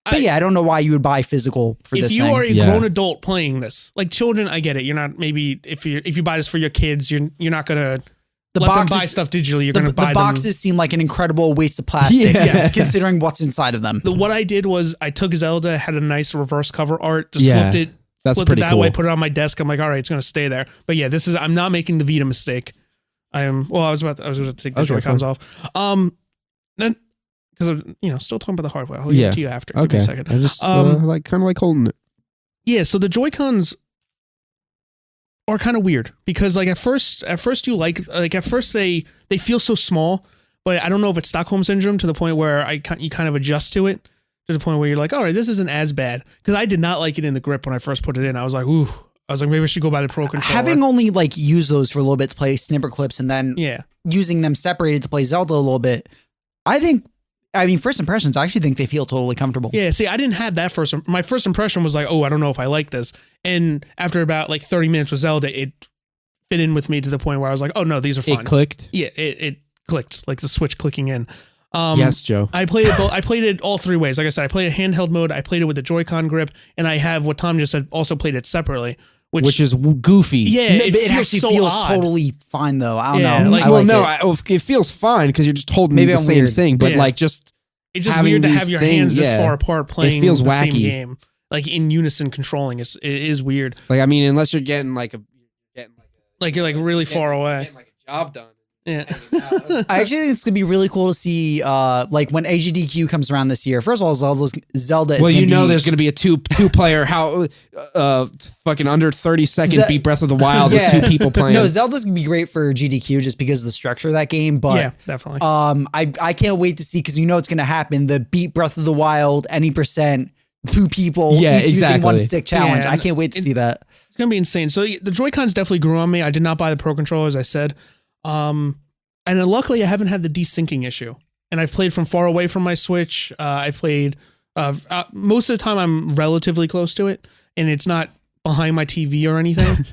I don't know why you would buy physical for this. If you thing. are a grown adult playing this, like children, I get it. You're not, maybe if you buy this for your kids, you're not gonna let them buy stuff digitally. You're gonna buy the boxes seem like an incredible waste of plastic. Yes, considering what's inside of them. What I did was I took Zelda, had a nice reverse cover art, just flipped it. That's flipped pretty it that cool. way, put it on my desk. I'm like, all right, it's gonna stay there. But yeah, I'm not making the Vita mistake. I was gonna take the Joy-Cons off. Then because I'm still talking about the hardware. I'll get to you after. Okay. Give me a second. I just kind of like holding it. Yeah, so the Joy-Cons are kind of weird because like at first you at first they feel so small, but I don't know if it's Stockholm syndrome to the point where you kind of adjust to it to the point where you're like, all right, this isn't as bad, because I did not like it in the grip when I first put it in. I was like, ooh. I was like, maybe I should go buy the Pro controller. Having only like used those for a little bit to play snipper clips and then using them separated to play Zelda a little bit, I think I mean, first impressions, I actually think they feel totally comfortable. Yeah, see, I didn't have that first. My first impression was like, oh, I don't know if I like this. And after about like 30 minutes with Zelda, it fit in with me to the point where I was like, oh no, these are fine. It clicked. Yeah, it clicked, like the Switch clicking in. Yes, Joe. I played it. I played it all three ways. Like I said, I played it handheld mode. I played it with the Joy-Con grip, and I have what Tom just said. Also played it separately, which is goofy. Yeah, it actually so feels odd. totally fine though. I don't Yeah, know. like- I like it. It feels fine because you're just holding Maybe the I'm same weird. thing, but Yeah. like just It's just having weird to these have your things, hands this yeah. far apart playing feels the same wacky. game, like in unison controlling. It is weird. like I mean, unless you're getting like Like you're like really far away. like a job done. Yeah. I actually think it's gonna be really cool to see, like when AGDQ comes around this year. First of all, Zelda. Is Well, gonna you know, be, there's going to be a two player fucking under 30-second beat Breath of the Wild Yeah. with two people playing. No, Zelda's gonna be great for GDQ just because of the structure of that game. But Yeah, definitely. I can't wait to see, because you know it's gonna happen. The beat Breath of the Wild any percent, two people, Yeah, each using exactly. one stick challenge. Yeah, I can't wait to see that. It's gonna be insane. So the Joy-Cons definitely grew on me. I did not buy the Pro Controller, as I said. And then luckily I haven't had the desyncing issue. And I've played from far away from my Switch. I've played most of the time I'm relatively close to it, and it's not behind my TV or anything.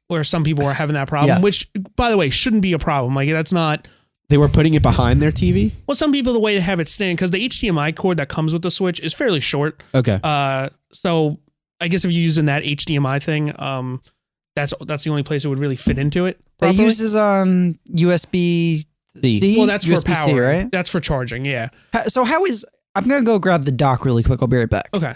Where some people are having that problem, Yeah. which, by the way, shouldn't be a problem. Like that's not. They were putting it behind their TV? Well, some people, the way they have it stand, because the HDMI cord that comes with the Switch is fairly short. Okay. So I guess if you're using that HDMI thing, that's the only place it would really fit into it. It properly. uses USB-C. Well, that's for USB-C, power, right? That's for charging. Yeah. So how is? I'm gonna go grab the dock really quick. I'll be right back. Okay.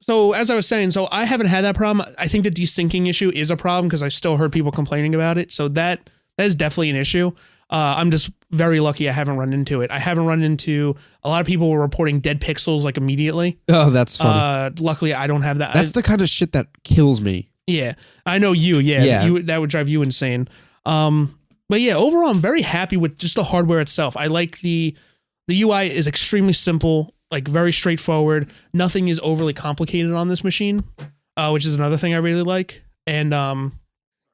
So as I was saying, so I haven't had that problem. I think the desyncing issue is a problem because I still heard people complaining about it. So that is definitely an issue. I'm just very lucky I haven't run into it. I haven't run into a lot of people were reporting dead pixels like immediately. Oh, that's funny. Luckily I don't have that. That's the kind of shit that kills me. Yeah, I know you. Yeah, Yeah. That would drive you insane. But yeah, overall, I'm very happy with just the hardware itself. I like the UI is extremely simple, like very straightforward. Nothing is overly complicated on this machine, which is another thing I really like. And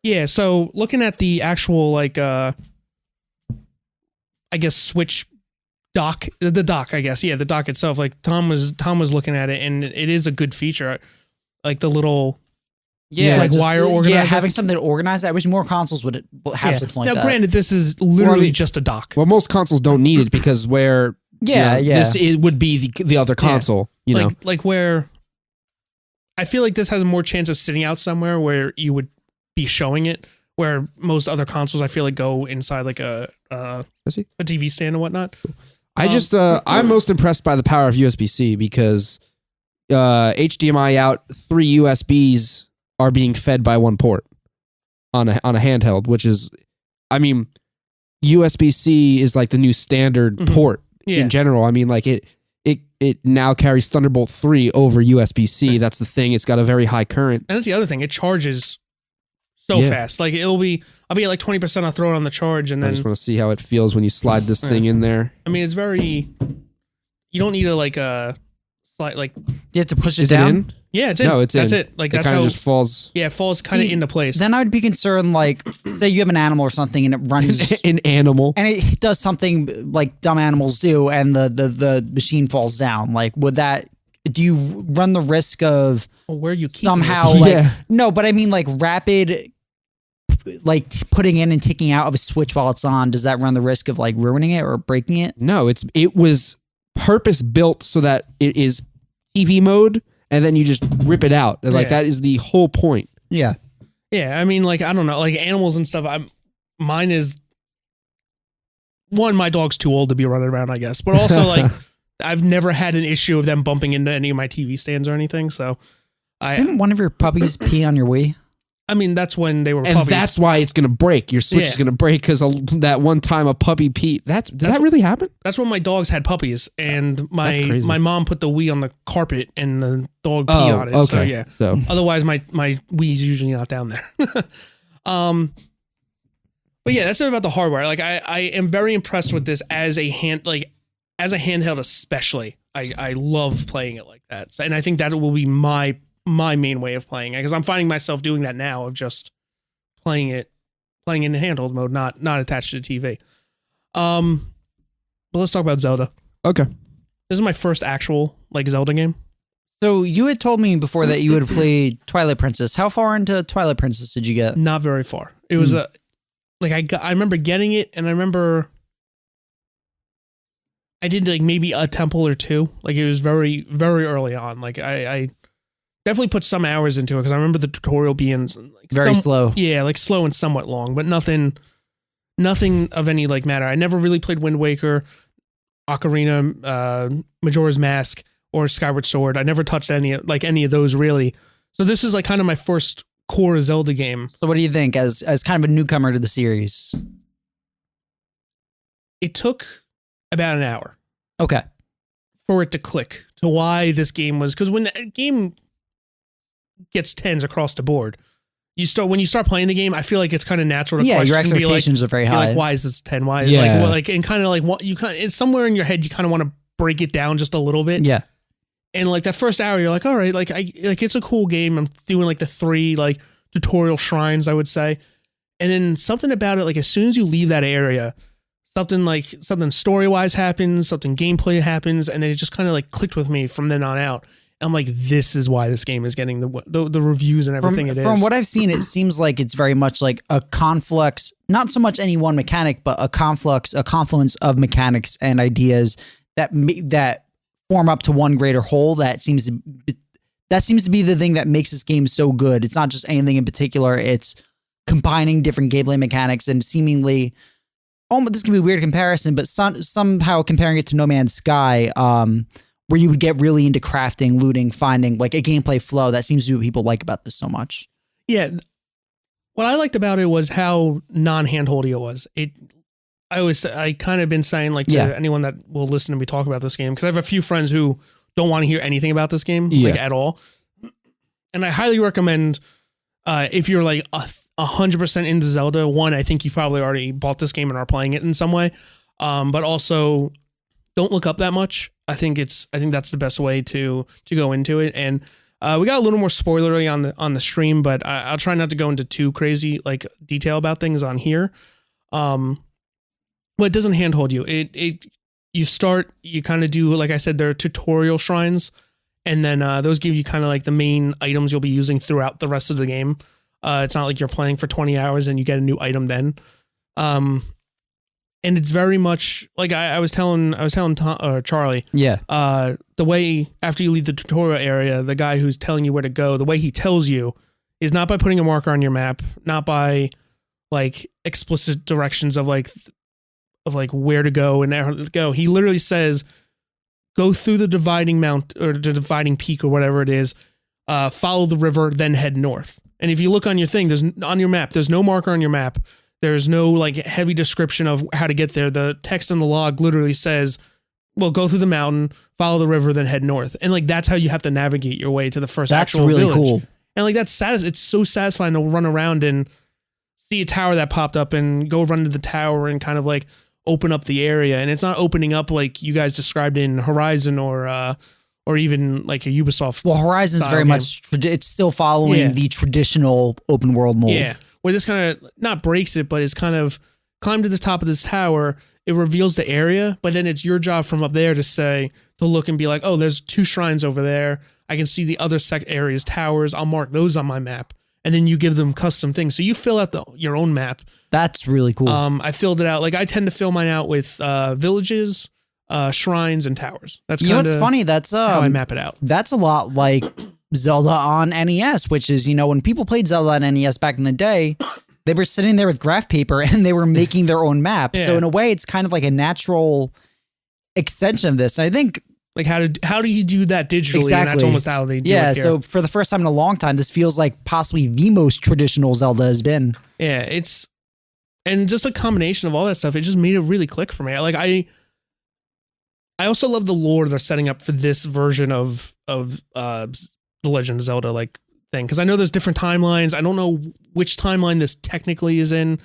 yeah, so looking at the actual like I guess Switch dock, the dock, I guess, yeah, the dock itself. Like Tom was looking at it, and it is a good feature, like the little. Yeah, like wire organizer. Yeah, having something to organize. I wish more consoles would have something like now, that. granted, this is literally just a dock. Well, most consoles don't need it because where Yeah, yeah. this would be the other console, you know. Like where I feel like this has more chance of sitting out somewhere where you would be showing it, where most other consoles I feel like go inside like a TV stand and whatnot. I just I'm most impressed by the power of USB-C because HDMI out, 3 USBs are being fed by one port on a handheld, which is, I mean, USB-C is like the new standard port in general. I mean, like it now carries Thunderbolt 3 over USB-C. That's the thing. It's got a very high current. And that's the other thing. It charges so fast. Like I'll be at like 20%. I'll throw it on the charge, and I then just want to see how it feels when you slide this thing in there. I mean, it's very. You don't need a slide like. You have to push it Is down. it in? Yeah, it's in. No, it's that's in. it. Like It that's kind how of just falls. Yeah, it falls kind of See, into place. Then I would be concerned, like, say you have an animal or something and it runs An animal. and it does something like dumb animals do, and the machine falls down. Like, would that? Do you run the risk of where you keep somehow this? like Yeah. no? But I mean, like rapid, like putting in and taking out of a switch while it's on. Does that run the risk of like ruining it or breaking it? No, it was purpose built so that it is TV mode, and then you just rip it out. And like Yeah. that is the whole point. Yeah. Yeah, I mean, like I don't know, like animals and stuff. Mine is one. My dog's too old to be running around, I guess, but also like I've never had an issue of them bumping into any of my TV stands or anything. So Didn't one of your puppies pee on your Wii? I mean, that's when they were And puppies. that's why it's gonna break. Your Switch Yeah. is gonna break because that one time a puppy peed. Did that really happen? That's when my dogs had puppies, and That's my crazy. my mom put the Wii on the carpet, and the dog peed on it. okay. So yeah. So Otherwise, my Wii's usually not down there. But yeah, that's about the hardware. Like I am very impressed with this as a handheld, especially. I love playing it like that, and I think that will be my main way of playing it, because I'm finding myself doing that now of just playing in handheld mode, not attached to the TV. But let's talk about Zelda. Okay. This is my first actual like Zelda game. So you had told me before that you had played Twilight Princess. How far into Twilight Princess did you get? Not very far. It was I remember getting it, and I remember I did like maybe a temple or two. Like it was very, very early on. Like I definitely put some hours into it because I remember the tutorial being like Very slow. Yeah, like slow and somewhat long, but nothing of any like matter. I never really played Wind Waker, Ocarina, Majora's Mask, or Skyward Sword. I never touched any of those really. So this is like kind of my first core Zelda game. So what do you think as kind of a newcomer to the series? It took about an hour. Okay. For it to click to why this game was, because when a game gets 10s across the board, when you start playing the game, I feel like it's kind of natural to question. Your expectations are very high. Like, why is this 10? Why? Yeah. And kind of like what you kind of, it's somewhere in your head you kind of want to break it down just a little bit. Yeah. And like that first hour, you're like, all right, like it's a cool game. I'm doing like the 3 like tutorial shrines, I would say. And then something about it, like as soon as you leave that area, something story-wise happens, something gameplay happens, and then it just kind of like clicked with me from then on out. I'm like, this is why this game is getting the reviews and everything it is. From what I've seen, it seems like it's very much like a conflux, not so much any one mechanic, but a confluence of mechanics and ideas that form up to one greater whole. That seems to be the thing that makes this game so good. It's not just anything in particular. It's combining different gameplay mechanics and seemingly, this can be a weird comparison, but somehow comparing it to No Man's Sky, where you would get really into crafting, looting, finding like a gameplay flow. That seems to be what people like about this so much. Yeah. What I liked about it was how non-handholdy it was. I kind of been saying like to anyone that will listen to me talk about this game, because I have a few friends who don't want to hear anything about this game like at all. And I highly recommend if you're like 100% into Zelda, one, I think you've probably already bought this game and are playing it in some way. But also don't look up that much. I think that's the best way to go into it. And we got a little more spoilery on the stream, but I'll try not to go into too crazy like detail about things on here. But it doesn't handhold you. You kind of do, like I said, there are tutorial shrines, and then those give you kind of like the main items you'll be using throughout the rest of the game. It's not like you're playing for 20 hours and you get a new item then. And it's very much like I was telling Charlie. Yeah. The way after you leave the tutorial area, the guy who's telling you where to go, the way he tells you is not by putting a marker on your map, not by like explicit directions of like where to go and how to go. He literally says, go through the dividing mount or the dividing peak or whatever it is, follow the river, then head north. And if you look on your thing, on your map, there's no marker on your map. There's no like heavy description of how to get there. The text in the log literally says, well, go through the mountain, follow the river, then head north. And like, that's how you have to navigate your way to the first actual really village. Cool. And like, it's so satisfying to run around and see a tower that popped up and go run to the tower and kind of like open up the area. And it's not opening up like you guys described in Horizon or even like a Ubisoft. Well, Horizon's very much, it's still following the traditional open world mold. Yeah. Where this kind of not breaks it, but it's kind of climb to the top of this tower. It reveals the area, but then it's your job from up there to look and be like, oh, there's 2 shrines over there. I can see the other areas, towers. I'll mark those on my map. And then you give them custom things. So you fill out your own map. That's really cool. I filled it out. Like I tend to fill mine out with villages, shrines, and towers. That's kind of what's funny. That's how I map it out. That's a lot like Zelda on NES, which is, when people played Zelda on NES back in the day, they were sitting there with graph paper and they were making their own maps. Yeah. So in a way, it's kind of like a natural extension of this. I think like how do you do that digitally? Exactly. And that's almost how they do it here. So for the first time in a long time, this feels like possibly the most traditional Zelda has been. Yeah, and just a combination of all that stuff, it just made it really click for me. Like I also love the lore they're setting up for this version of The Legend of Zelda like thing, because I know there's different timelines. I don't know which timeline this technically is in.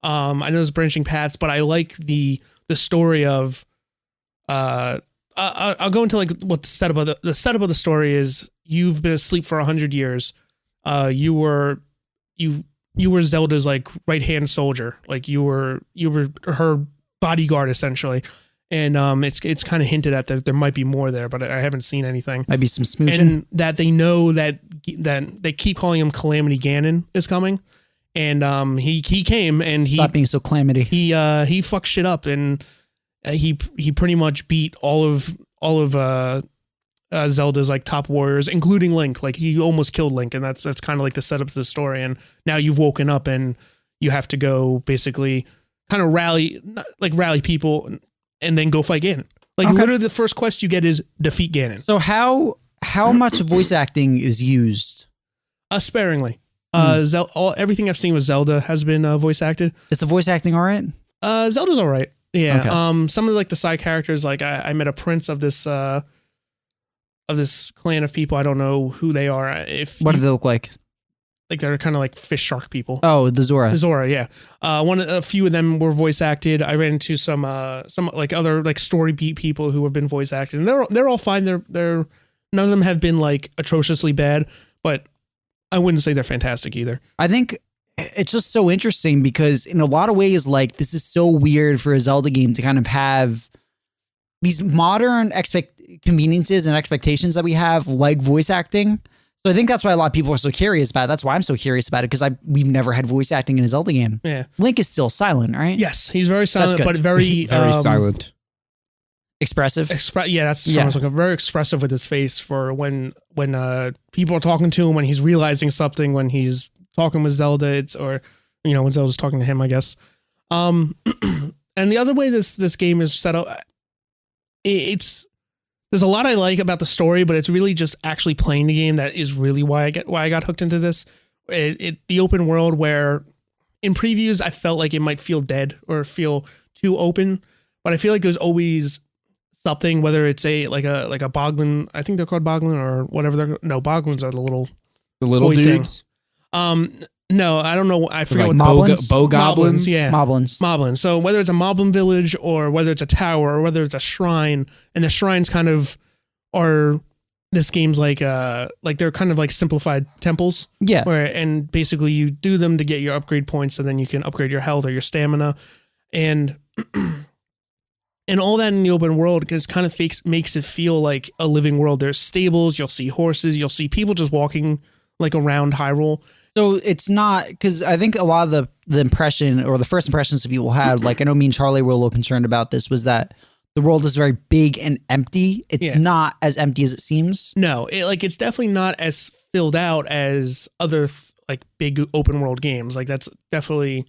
I know there's branching paths, but I like the story of I'll go into like what the setup of the story is. You've been asleep for 100 years. You were Zelda's like right hand soldier. Like you were her bodyguard essentially, and it's kind of hinted at that there might be more there, but I haven't seen anything. Might be some smooching. And that they know that they keep calling him Calamity Ganon is coming, and he came and Stop being so Calamity. he fucked shit up, and he pretty much beat all of Zelda's like top warriors, including Link. Like he almost killed Link, and that's kind of like the setup to the story. And now you've woken up, and you have to go basically kind of rally people, and then go fight Ganon. Like literally, the first quest you get is defeat Ganon. So how much voice acting is used? Sparingly. Everything I've seen with Zelda has been voice acted. Is the voice acting all right? Zelda's all right. Yeah. Okay. Some of like the side characters, like I met a prince of this clan of people. I don't know who they are. What do they look like? Like they're kind of like fish shark people. Oh, the Zora. The Zora, yeah. A few of them were voice acted. I ran into some like other like story beat people who have been voice acted, and they're all fine. They're none of them have been like atrociously bad, but I wouldn't say they're fantastic either. I think it's just so interesting because in a lot of ways, like this is so weird for a Zelda game to kind of have these modern conveniences and expectations that we have, like voice acting. So I think that's why a lot of people are so curious about it. That's why I'm so curious about it, because we've never had voice acting in a Zelda game. Yeah. Link is still silent, right? Yes, he's very silent, but very Very silent. Expressive. That's what I was looking for. Very expressive with his face for when people are talking to him, when he's realizing something, when he's talking with Zelda, or when Zelda's talking to him, I guess. And the other way this game is set up, there's a lot I like about the story, but it's really just actually playing the game that is really why I got hooked into this. The open world, where in previews I felt like it might feel dead or feel too open, but I feel like there's always something, whether it's a boglin, I think they're called boglin or whatever. Boglins are the little dudes. Things. No, I don't know. I forget like what moblins. Yeah, moblins. So whether it's a moblin village or whether it's a tower or whether it's a shrine, and the shrines kind of are this game's like they're kind of like simplified temples. Yeah. And basically you do them to get your upgrade points, so then you can upgrade your health or your stamina, and all that in the open world kind of makes it feel like a living world. There's stables, you'll see horses, you'll see people just walking like around Hyrule. So it's not, because I think a lot of the impression, or the first impressions that people had, like I know me and Charlie were a little concerned about this, was that the world is very big and empty. It's not as empty as it seems. No, it's definitely not as filled out as other like big open world games. Like that's definitely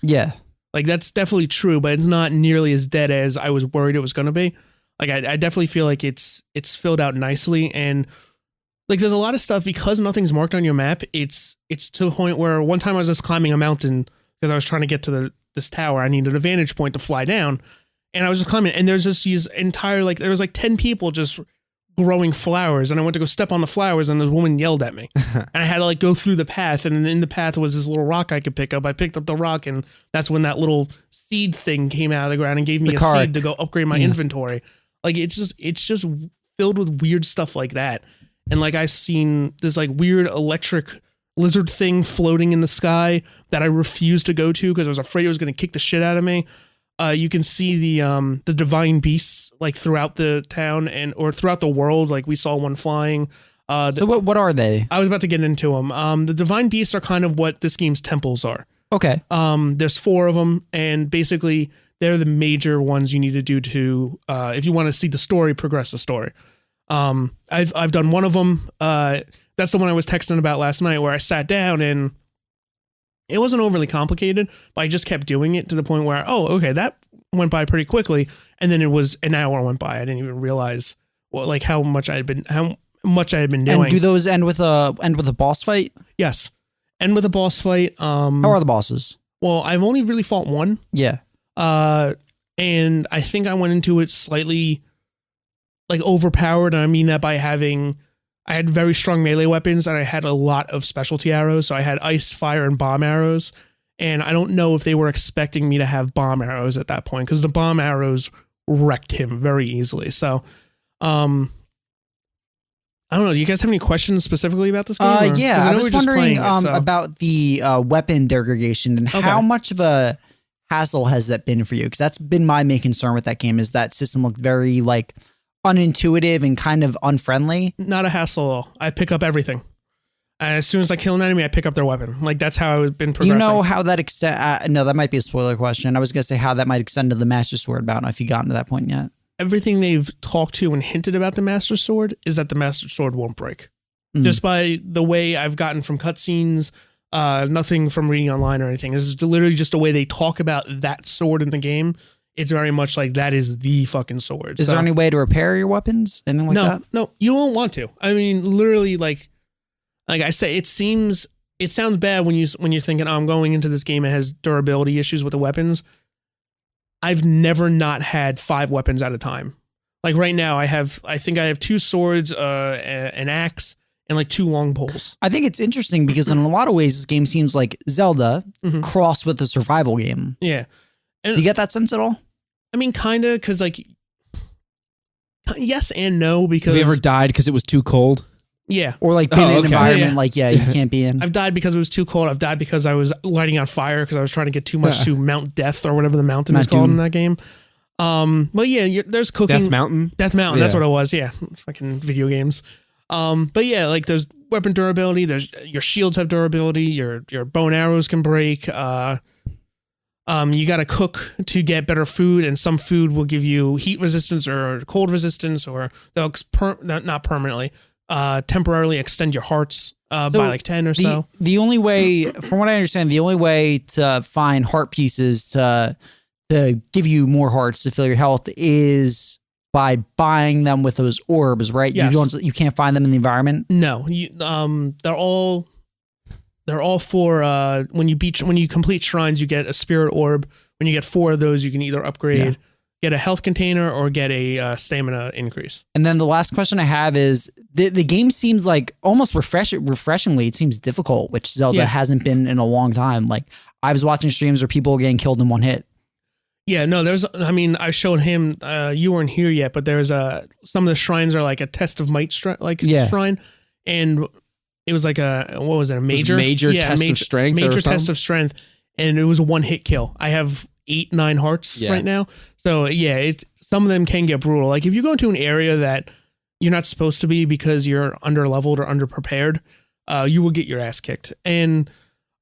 that's definitely true, but it's not nearly as dead as I was worried it was going to be. Like I definitely feel like it's filled out nicely, and like there's a lot of stuff, because nothing's marked on your map. It's to the point where one time I was just climbing a mountain because I was trying to get to this tower. I needed a vantage point to fly down, and I was just climbing, and there's just these entire there was like 10 people just growing flowers, and I went to go step on the flowers, and this woman yelled at me, and I had to like go through the path, and in the path was this little rock I could pick up. I picked up the rock, and that's when that little seed thing came out of the ground and gave me a seed to go upgrade my inventory. Like it's just filled with weird stuff like that. And like I seen this like weird electric lizard thing floating in the sky that I refused to go to because I was afraid it was going to kick the shit out of me. You can see the divine beasts like throughout the town or throughout the world. Like we saw one flying. So what are they? I was about to get into them. The divine beasts are kind of what this game's temples are. Okay. There's 4 of them, and basically they're the major ones you need to do to if you want to see the story, progress the story. I've done one of them. That's the one I was texting about last night, where I sat down and it wasn't overly complicated, but I just kept doing it to the point where, okay, that went by pretty quickly. And then it was an hour went by. I didn't even realize how much I had been doing. And do those end with a boss fight? Yes. End with a boss fight. How are the bosses? Well, I've only really fought one. Yeah. And I think I went into it slightly like overpowered, and I mean that by I had very strong melee weapons, and I had a lot of specialty arrows. So I had ice, fire, and bomb arrows, and I don't know if they were expecting me to have bomb arrows at that point, because the bomb arrows wrecked him very easily. So, I don't know. Do you guys have any questions specifically about this game? Yeah, I was wondering about the weapon degradation and how much of a hassle has that been for you? Because that's been my main concern with that game, is that system looked very like unintuitive and kind of unfriendly. Not a hassle at all. I pick up everything. As soon as I kill an enemy, I pick up their weapon. Like, that's how I've been progressing. Do you know how that extend? No, that might be a spoiler question. I was gonna say how that might extend to the Master Sword, but I don't know if you gotten to that point yet. Everything they've talked to and hinted about the Master Sword is that the Master Sword won't break. Just by the way I've gotten from cutscenes, nothing from reading online or anything. This is literally just the way they talk about that sword in the game. It's very much like that is the fucking sword. Is there any way to repair your weapons? Anything like that? No, you won't want to. I mean, literally, like I say, it sounds bad when you're thinking, oh, I'm going into this game that has durability issues with the weapons. I've never not had 5 weapons at a time. Like right now, I think I have 2 swords, an axe, and like 2 long poles. I think it's interesting because in a lot of ways, this game seems like Zelda crossed with a survival game. Yeah. And do you get that sense at all? I mean, kind of, because like, yes and no, because... Have you ever died because it was too cold? Yeah. Or like been in an environment you can't be in. I've died because it was too cold. I've died because I was lighting on fire because I was trying to get too much to Mount Death or whatever the mountain is called in that game. But yeah, there's cooking. Death Mountain? Death Mountain, that's what it was. Yeah. Fucking video games. But yeah, like there's weapon durability. There's your shields have durability. Your bow and arrows can break. You got to cook to get better food, and some food will give you heat resistance or cold resistance, or they'll not permanently, temporarily extend your hearts by like 10 or so. The only way, from what I understand, the only way to find heart pieces to give you more hearts to fill your health is by buying them with those orbs, right? Yes. You can't find them in the environment. No, they're all for when you complete shrines, you get a spirit orb. When you get 4 of those, you can either upgrade, get a health container, or get a stamina increase. And then the last question I have is the game seems like almost refreshingly, it seems difficult, which Zelda hasn't been in a long time. Like I was watching streams where people were getting killed in one hit. Yeah, no, I showed him, you weren't here yet, but there's some of the shrines are like a test of might shrine. And it was like a major test of strength? Major test of strength. And it was a 1-hit kill. I have 8-9 hearts right now. So yeah, some of them can get brutal. Like if you go into an area that you're not supposed to be because you're under leveled or under prepared, you will get your ass kicked. And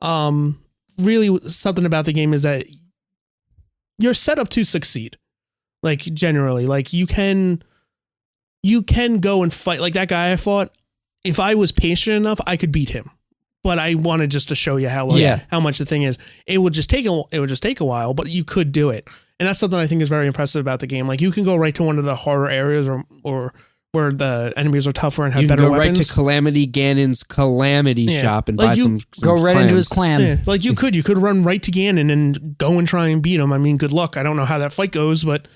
really something about the game is that you're set up to succeed. Like generally, like you can go and fight. Like that guy I fought, if I was patient enough, I could beat him. But I wanted just to show you how much the thing is. It would just take a while, but you could do it. And that's something I think is very impressive about the game. Like you can go right to one of the harder areas or where the enemies are tougher and have better weapons. Right to Calamity Ganon's Calamity shop and buy some go right into his clan. Yeah. Like you could run right to Ganon and go and try and beat him. I mean, good luck. I don't know how that fight goes, but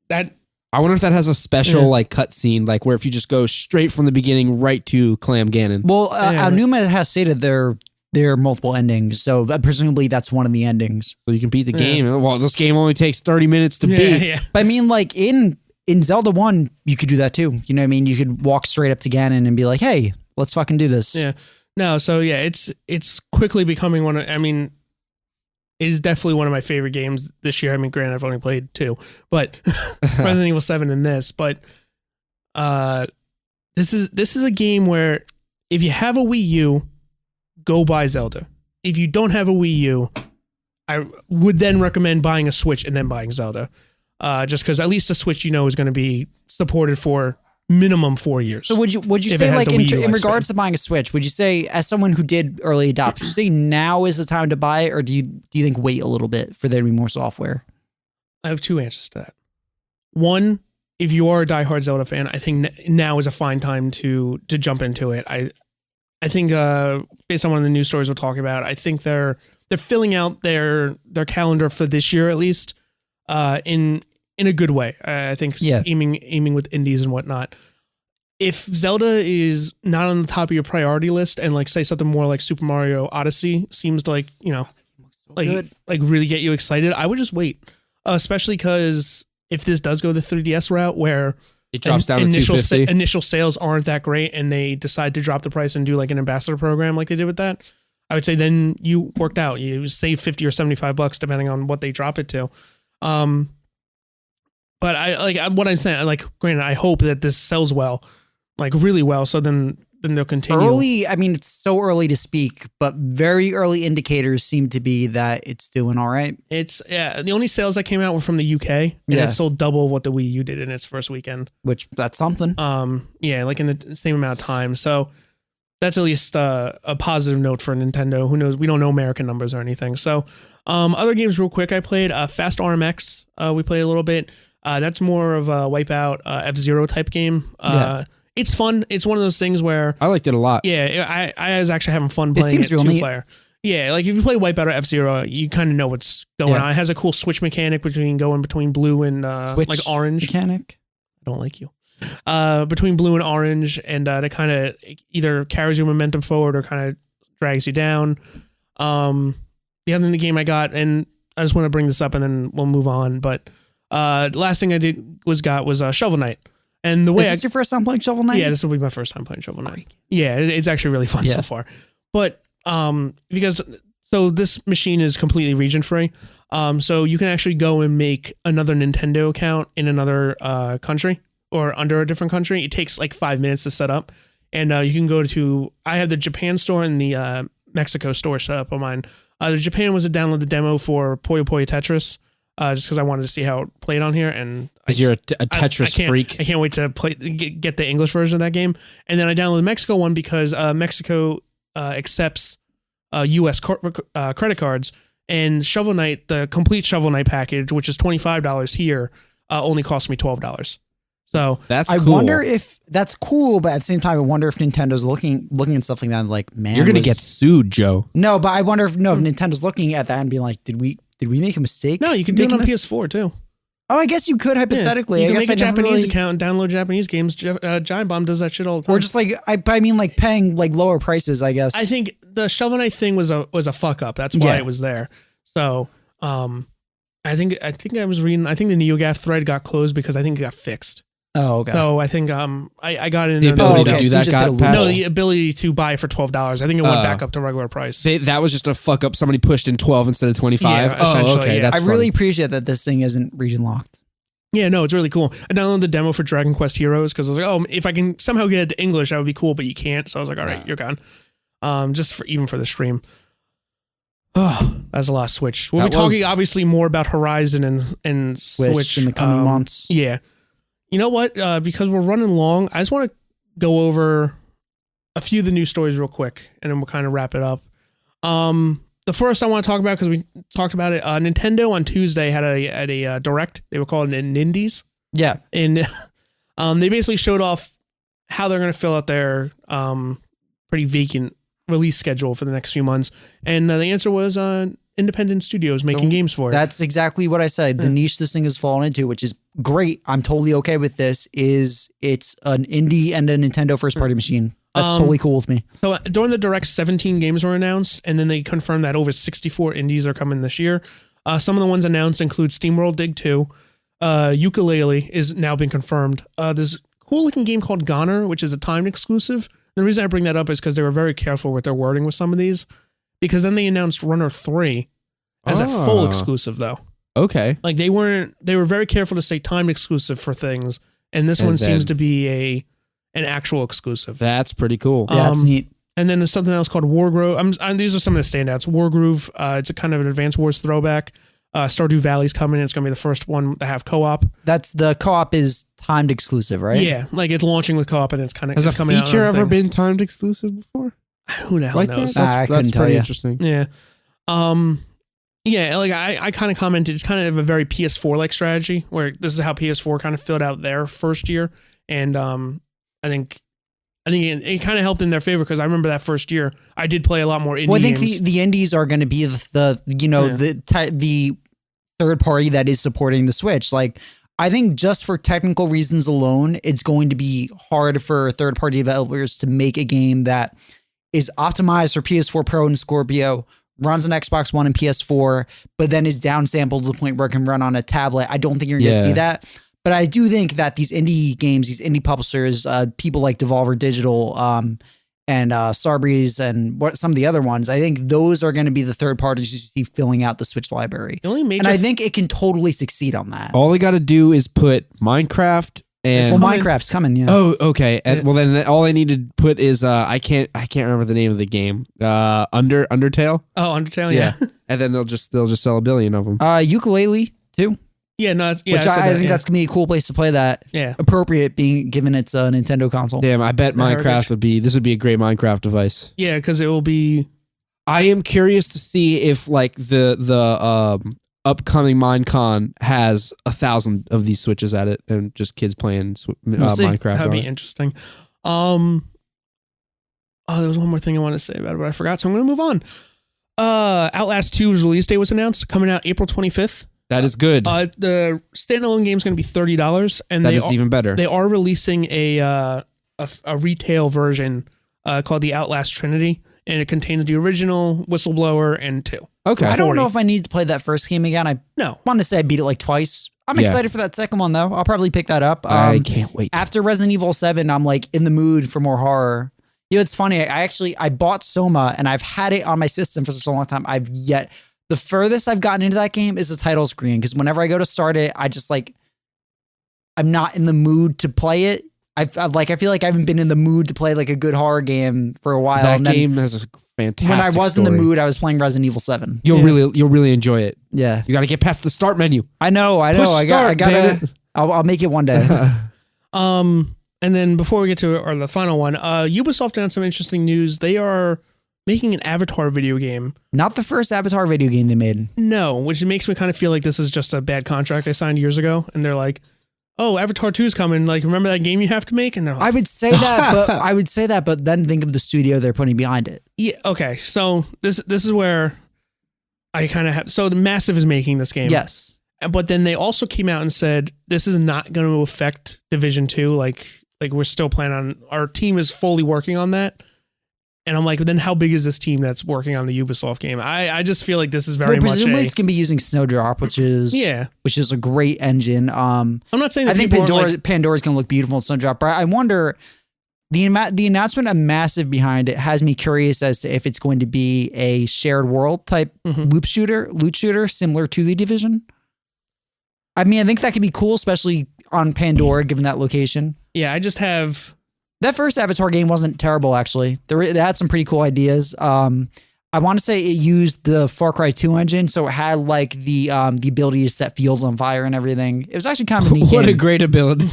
that... I wonder if that has a special like cutscene, like where if you just go straight from the beginning right to Clam Ganon. Well, Aonuma has stated there are multiple endings, so presumably that's one of the endings. So you can beat the game. Well, this game only takes 30 minutes to beat. Yeah. But I mean, like in Zelda 1, you could do that too. You know what I mean? You could walk straight up to Ganon and be like, hey, let's fucking do this. Yeah. No, so yeah, it's quickly becoming it is definitely one of my favorite games this year. I mean, granted, I've only played 2, but Resident Evil 7 and this. But this is a game where if you have a Wii U, go buy Zelda. If you don't have a Wii U, I would then recommend buying a Switch and then buying Zelda. Just because at least the Switch is going to be supported for minimum 4 years. So would you say, like in regards to buying a Switch, would you say, as someone who did early adopt, would you say now is the time to buy it, or do you think wait a little bit for there to be more software? I have 2 answers to that. One, if you are a diehard Zelda fan, I think now is a fine time to jump into it. I think based on one of the news stories we'll talk about, I think they're filling out their calendar for this year at least in a good way. I think aiming with indies and whatnot. If Zelda is not on the top of your priority list and like say something more like Super Mario Odyssey seems to like really get you excited, I would just wait. Especially because if this does go the 3DS route where it drops down to $250. Initial sales aren't that great and they decide to drop the price and do like an ambassador program like they did with that, I would say then you worked out. You save $50 or $75 depending on what they drop it to. But what I'm saying, like, granted, I hope that this sells well, like really well. So then they'll continue. Early, I mean, it's so early to speak, but very early indicators seem to be that it's doing all right. The only sales that came out were from the UK, and it sold double what the Wii U did in its first weekend. Which that's something. Like in the same amount of time. So that's at least a positive note for Nintendo. Who knows? We don't know American numbers or anything. So other games real quick. I played Fast RMX. We played a little bit. That's more of a Wipeout F-Zero type game. It's fun. It's one of those things where I liked it a lot. Yeah, I was actually having fun playing it two-player. Yeah, like if you play Wipeout or F-Zero, you kind of know what's going on. It has a cool switch mechanic going between blue and like orange. Mechanic? I don't like you. Between blue and orange, and it kind of either carries your momentum forward or kind of drags you down. The other game I got, and I just want to bring this up and then we'll move on, but the last thing I got was Shovel Knight. And the way Is this your first time playing Shovel Knight? Yeah, this will be my first time playing Shovel Knight. Yeah, it's actually really fun so far. But because this machine is completely region free, so you can actually go and make another Nintendo account in another country or under a different country. It takes like 5 minutes to set up, and you can go to. I have the Japan store and the Mexico store set up on mine. The Japan was to download the demo for Puyo Puyo Tetris. Just because I wanted to see how it played on here, and you're a Tetris freak. I can't wait to get the English version of that game. And then I downloaded the Mexico one because Mexico accepts U.S. credit cards, and Shovel Knight, the complete Shovel Knight package, which is $25 here, only cost me $12. So that's I cool. wonder if that's cool, but at the same time, I wonder if Nintendo's looking at stuff like that, and like, man, you're gonna get sued, Joe. No, but I wonder if Nintendo's looking at that and being like, did we make a mistake? No, you can do it on PS4 too. Oh, I guess you could hypothetically. You can I guess make a Japanese account and download Japanese games. Giant Bomb does that shit all the time. Or just like I mean, like paying like lower prices. I guess. I think the Shovel Knight thing was a fuck up. That's why it was there. So, I think I was reading. I think the NeoGAF thread got closed because I think it got fixed. Oh, okay. So I think I got in the ability to do so that. No, the ability to buy for $12. I think it went back up to regular price. That was just a fuck up. Somebody pushed in 12 instead of 25. Yeah, essentially, okay. yeah. That's I funny. really appreciate that this thing isn't region locked. Yeah, no, it's really cool. I downloaded the demo for Dragon Quest Heroes because I was like, oh, if I can somehow get it to English, that would be cool, but you can't. So I was like, all right, you're gone. Just for the stream. Oh, that's a lot of Switch. We'll be talking obviously more about Horizon and Switch in the coming months. Yeah. You know what? Because we're running long, I just want to go over a few of the news stories real quick, and then we'll kind of wrap it up. The first I want to talk about, because we talked about it, Nintendo on Tuesday had a direct. They were called Indies. Yeah. And they basically showed off how they're going to fill out their pretty vacant release schedule for the next few months. And the answer was independent studios making games for it. That's exactly what I said. The niche this thing has fallen into, which is great. I'm totally okay with this. It's an indie and a Nintendo first party machine. That's totally cool with me. So during the direct, 17 games were announced, and then they confirmed that over 64 indies are coming this year. Some of the ones announced include SteamWorld Dig 2. Ukulele is now been confirmed. This cool looking game called Goner, which is a timed exclusive. The reason I bring that up is because they were very careful with their wording with some of these, because then they announced Runner 3 as a full exclusive though. Okay. Like they were very careful to say timed exclusive for things, and this one seems to be an actual exclusive. That's pretty cool. Yeah, that's neat. And then there's something else called Wargroove. These are some of the standouts. Wargroove, it's a kind of an Advance Wars throwback. Stardew Valley's coming. It's going to be the first one to have co-op. That's the co-op is timed exclusive, right? Yeah, like it's launching with co-op, and it's kind of Has a coming out. feature ever been timed exclusive before? Who the hell knows? That's pretty interesting. Yeah. Yeah, like I kind of commented, it's kind of a very PS4 like strategy where this is how PS4 kind of filled out their first year, and I think it kind of helped in their favor because I remember that first year I did play a lot more indie Well, I think games. the indies are going to be the third party that is supporting the Switch. Like, I think just for technical reasons alone, it's going to be hard for third party developers to make a game that is optimized for PS4 Pro and Scorpio, runs on Xbox One and PS4, but then is downsampled to the point where it can run on a tablet. I don't think you're going to see that. But I do think that these indie games, these indie publishers, people like Devolver Digital, and Starbreeze and what some of the other ones. I think those are going to be the third parties you see filling out the Switch library. The only major And I think it can totally succeed on that. All they got to do is put Minecraft and Well, Minecraft's coming, yeah. oh, okay. And well, then all I need to put is I can't remember the name of the game. Undertale. Oh, Undertale, yeah. And then they'll just sell a billion of them. Ukulele too, Yeah, no, yeah, which I think that's gonna be a cool place to play that. yeah. Appropriate being given it's a Nintendo console. Damn, I bet The Minecraft heritage. would be a great Minecraft device. Yeah, because it will be. I am curious to see if like the upcoming Minecon has 1,000 of these Switches at it and just kids playing We'll see. Minecraft. That'd be on it. interesting. Oh, there was one more thing I wanted to say about it, but I forgot, so I'm going to move on. Outlast 2's release date was announced, coming out April 25th. That is good. The standalone game is going to be $30, and That is even better. They are releasing a retail version called the Outlast Trinity, and it contains the original, Whistleblower, and 2. Okay. I don't 40. know if I need to play that first game again. I No. want to say I beat it like twice. I'm Yeah. excited for that second one though. I'll probably pick that up. I can't wait. After Resident Evil 7, I'm like in the mood for more horror. You know, it's funny. I bought Soma and I've had it on my system for such a long time. The furthest I've gotten into that game is the title screen, because whenever I go to start it, I just like, I'm not in the mood to play it. I feel like I haven't been in the mood to play like a good horror game for a while. That And then game has a fantastic when I was in the story. mood, I was playing Resident Evil 7. You'll Yeah. really enjoy it. Yeah. You got to get past the start menu. I know. Push I start, damn gotta. it. I'll make it one day. And then before we get to the final one, Ubisoft announced some interesting news. They are making an Avatar video game. Not the first Avatar video game they made. No, which makes me kind of feel like this is just a bad contract they signed years ago, and they're like, "Oh, Avatar 2 is coming. Like, remember that game you have to make?" And they're like, I would say that, but then think of the studio they're putting behind it. "Yeah, okay." So this is where I kind of have. So the Massive is making this game, Yes. but then they also came out and said this is not going to affect Division 2. Like we're still planning on, our team is fully working on that. And I'm like, then how big is this team that's working on the Ubisoft game? I just feel like this is very much presumably it's gonna be using Snowdrop, which is a great engine. I'm not saying that I think people aren't, Pandora's gonna look beautiful in Snowdrop, but I wonder the announcement of Massive behind it has me curious as to if it's going to be a shared world type loot shooter similar to the Division. I mean, I think that could be cool, especially on Pandora, given that location. yeah, I just have. That first Avatar game wasn't terrible, actually. They had some pretty cool ideas. I want to say it used the Far Cry 2 engine, so it had like the ability to set fields on fire and everything. It was actually kind of a neat What a game. great ability.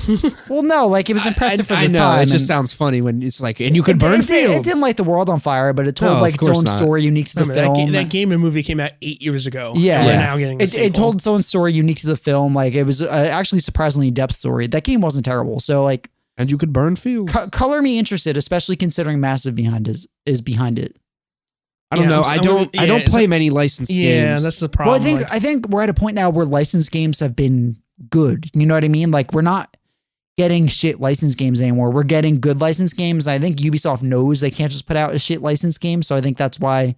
Well, no, like it was impressive for the I know. time. It just and sounds funny when it's like, and you could burn it fields. didn't light the world on fire, but it told No, like of its course own not. story unique to the Remember, film. that game and movie came out 8 years ago. Yeah. And we're Yeah. now getting the It sequel. told its own story unique to the film. Like it was actually surprisingly in-depth story. That game wasn't terrible. So like, And you could burn fields. color me interested, especially considering Massive is behind it. I don't know. I don't play many licensed games. Yeah, that's the problem. Well, I think we're at a point now where licensed games have been good. You know what I mean? Like we're not getting shit licensed games anymore. We're getting good licensed games. I think Ubisoft knows they can't just put out a shit licensed game. So I think that's why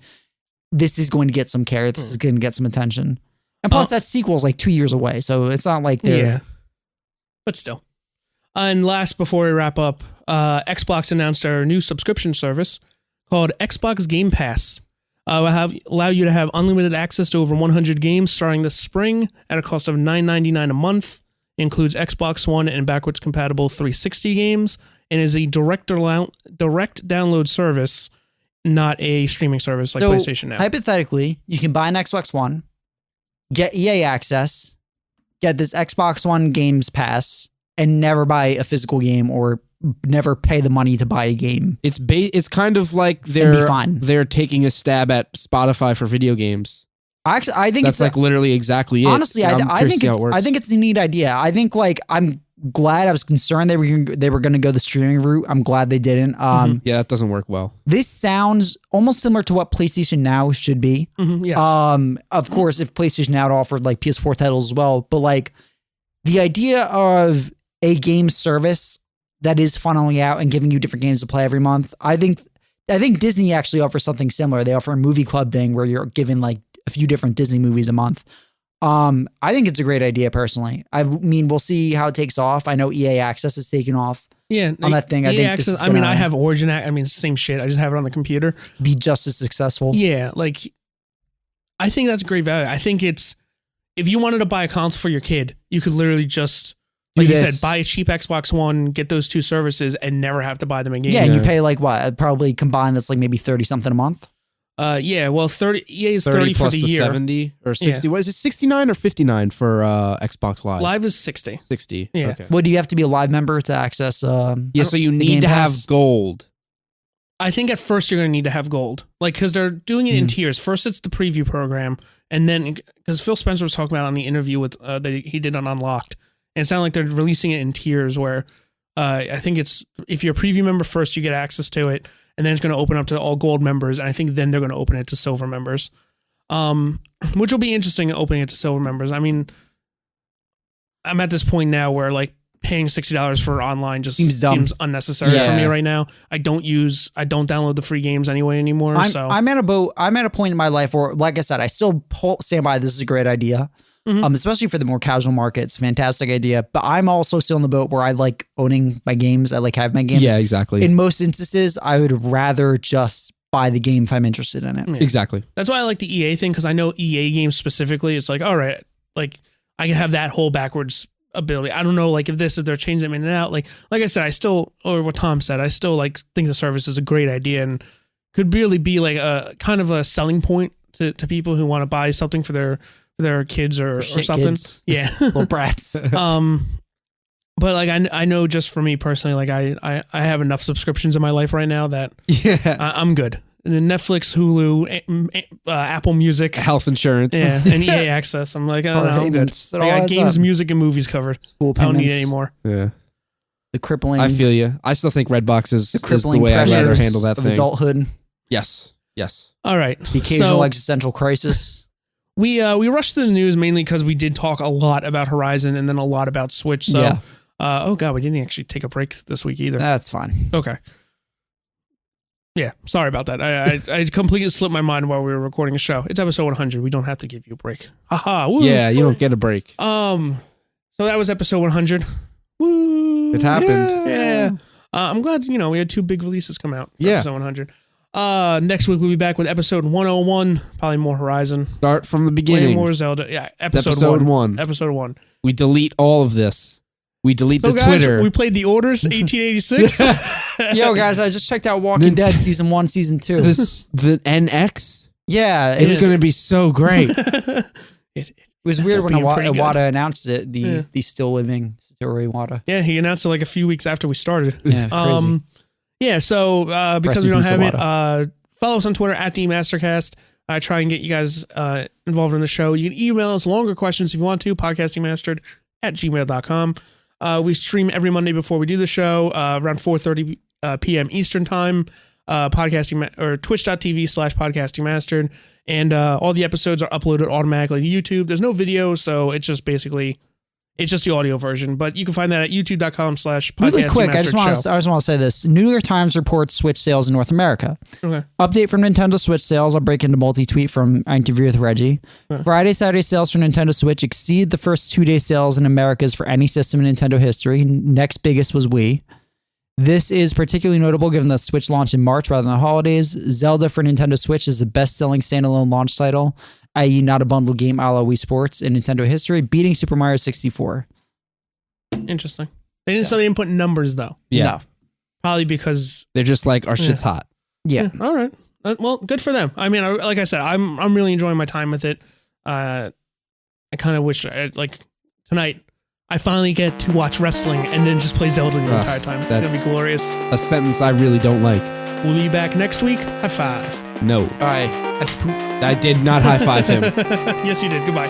this is going to get some care. This is going to get some attention. And plus that sequel is like 2 years away. So it's not like they're... Yeah. But still. And last, before we wrap up, Xbox announced our new subscription service called Xbox Game Pass. Will allow you to have unlimited access to over 100 games starting this spring at a cost of $9.99 a month. Includes Xbox One and backwards compatible 360 games, and is a direct download service, not a streaming service like PlayStation Now. Hypothetically, you can buy an Xbox One, get EA access, get this Xbox One Games Pass, and never buy a physical game or never pay the money to buy a game. It's kind of like be they're fine. they're taking a stab at Spotify for video games. Actually, I think That's like literally exactly it. honestly, And I'm I curious think to see how it works. I think it's a neat idea. I think like I'm glad. I was concerned they were going to go the streaming route. I'm glad they didn't. yeah, that doesn't work well. This sounds almost similar to what PlayStation Now should be. Yes. Of course, if PlayStation Now offered like PS4 titles as well, but like the idea of a game service that is funneling out and giving you different games to play every month. I think Disney actually offers something similar. They offer a movie club thing where you're given like a few different Disney movies a month. I think it's a great idea personally. I mean, we'll see how it takes off. I know EA Access is taking off Yeah, on that thing. I EA think Access, this is I mean, gonna I have Origin. I mean, same shit. I just have it on the computer. be just as successful. Yeah, like I think that's great value. I think it's if you wanted to buy a console for your kid, you could literally just Do like you this. said, buy a cheap Xbox One, get those two services, and never have to buy them again. Yeah, and you Yeah. pay like what? Probably combined, that's like maybe 30 something a month. Yeah. Well, 30 EA is 30 30 for plus the the year. 70 or 60. What is it, 69 or 59 for Xbox Live? Live is 60. 60. Yeah. Okay. Well, do you have to be a live member to access? Yeah, so you the need Game to have Pass? gold. I think at first you're going to need to have gold, like because they're doing it in tiers. First, it's the preview program, and then because Phil Spencer was talking about it on the interview with that he did on Unlocked, and it sounded like they're releasing it in tiers. Where I think it's if you're a preview member first, you get access to it, and then it's going to open up to all gold members, and I think then they're going to open it to silver members, which will be interesting. Opening it to silver members. I mean, I'm at this point now where like paying $60 for online just Seems dumb. seems unnecessary Yeah. for me right now. I don't download the free games anyway anymore. I'm at a point in my life where, like I said, I still stand by this is a great idea. Mhm. Especially for the more casual market. It's a fantastic idea. But I'm also still in the boat where I like owning my games. I like having my games. Yeah, exactly. In most instances, I would rather just buy the game if I'm interested in it. Yeah. Exactly. That's why I like the EA thing, because I know EA games specifically, it's like, all right, like I can have that whole backwards ability. I don't know, like if they're changing them in and out. Like I said, I still, or what Tom said, I still like think the service is a great idea and could really be like a kind of a selling point to people who want to buy something for their kids or Shit something. kids. Yeah. Little brats. But like I know just for me personally, like I have enough subscriptions in my life right now that Yeah. I'm good. And then Netflix, Hulu, Apple Music, Health insurance. yeah, and EA Access. I'm like, I don't know, I'm good. Payments. It I all got adds games, up. music, and movies covered. School I don't need payments, it anymore. Yeah. the crippling, I feel you. I still think Redbox is the crippling way I'd rather pressures handle that of thing. adulthood, Yes. Yes. All right. the occasional So existential crisis. we rushed through the news mainly because we did talk a lot about Horizon and then a lot about Switch. So, Yeah. Oh god, we didn't actually take a break this week either. That's fine. Okay. Yeah, sorry about that. I completely slipped my mind while we were recording a show. It's episode 100. We don't have to give you a break. Haha. Woo. Yeah, you don't get a break. So that was episode 100. Woo. It happened. Yeah. I'm glad, we had two big releases come out for Yeah. episode 100. Next week we'll be back with episode 101, probably more Horizon, Start from the way beginning. more Zelda. Yeah, It's episode 1. Episode 1. We delete all of this. We delete So the guys, Twitter. we played The Orders 1886. Yo, guys, I just checked out Walking Nint- Dead season 1, season 2. the NX. Yeah, It's going to be so great. It was weird when being pretty good. Iwata announced it. Yeah. The still living Satoru Iwata. Yeah, he announced it like a few weeks after we started. Yeah, crazy. Yeah, so because Rest we in don't peace, have it, Iwata. follow us on Twitter at DMastercast. I try and get you guys involved in the show. You can email us longer questions if you want to, podcastingmastered@gmail.com. We stream every Monday before we do the show, around 4:30 p.m. Eastern time. Or twitch.tv/podcastingmastered. And all the episodes are uploaded automatically to YouTube. There's no video, so it's just basically the audio version. But you can find that at youtube.com/podcastingmastered Really quick, I just want show. to say this. New York Times reports Switch sales in North America. Okay. Update from Nintendo Switch sales. I'll break into multi-tweet from our interview with Reggie. Friday, Saturday sales for Nintendo Switch exceed the first 2-day sales in Americas for any system in Nintendo history. Next biggest was Wii. This is particularly notable given the Switch launched in March rather than the holidays. Zelda for Nintendo Switch is the best-selling standalone launch title, i.e. not a bundle game a la Wii Sports in Nintendo history, beating Super Mario 64. Interesting. They didn't put numbers though. Yeah. No. Probably because They're just like, our shit's hot. Yeah. all right. Well, good for them. I mean, like I said, I'm really enjoying my time with it. I kind of wish tonight I finally get to watch wrestling and then just play Zelda the entire time. It's gonna that's- be glorious. A sentence I really don't like. We'll be back next week. High five. No. All right. That's poop. I did not high five him. Yes, you did. Goodbye.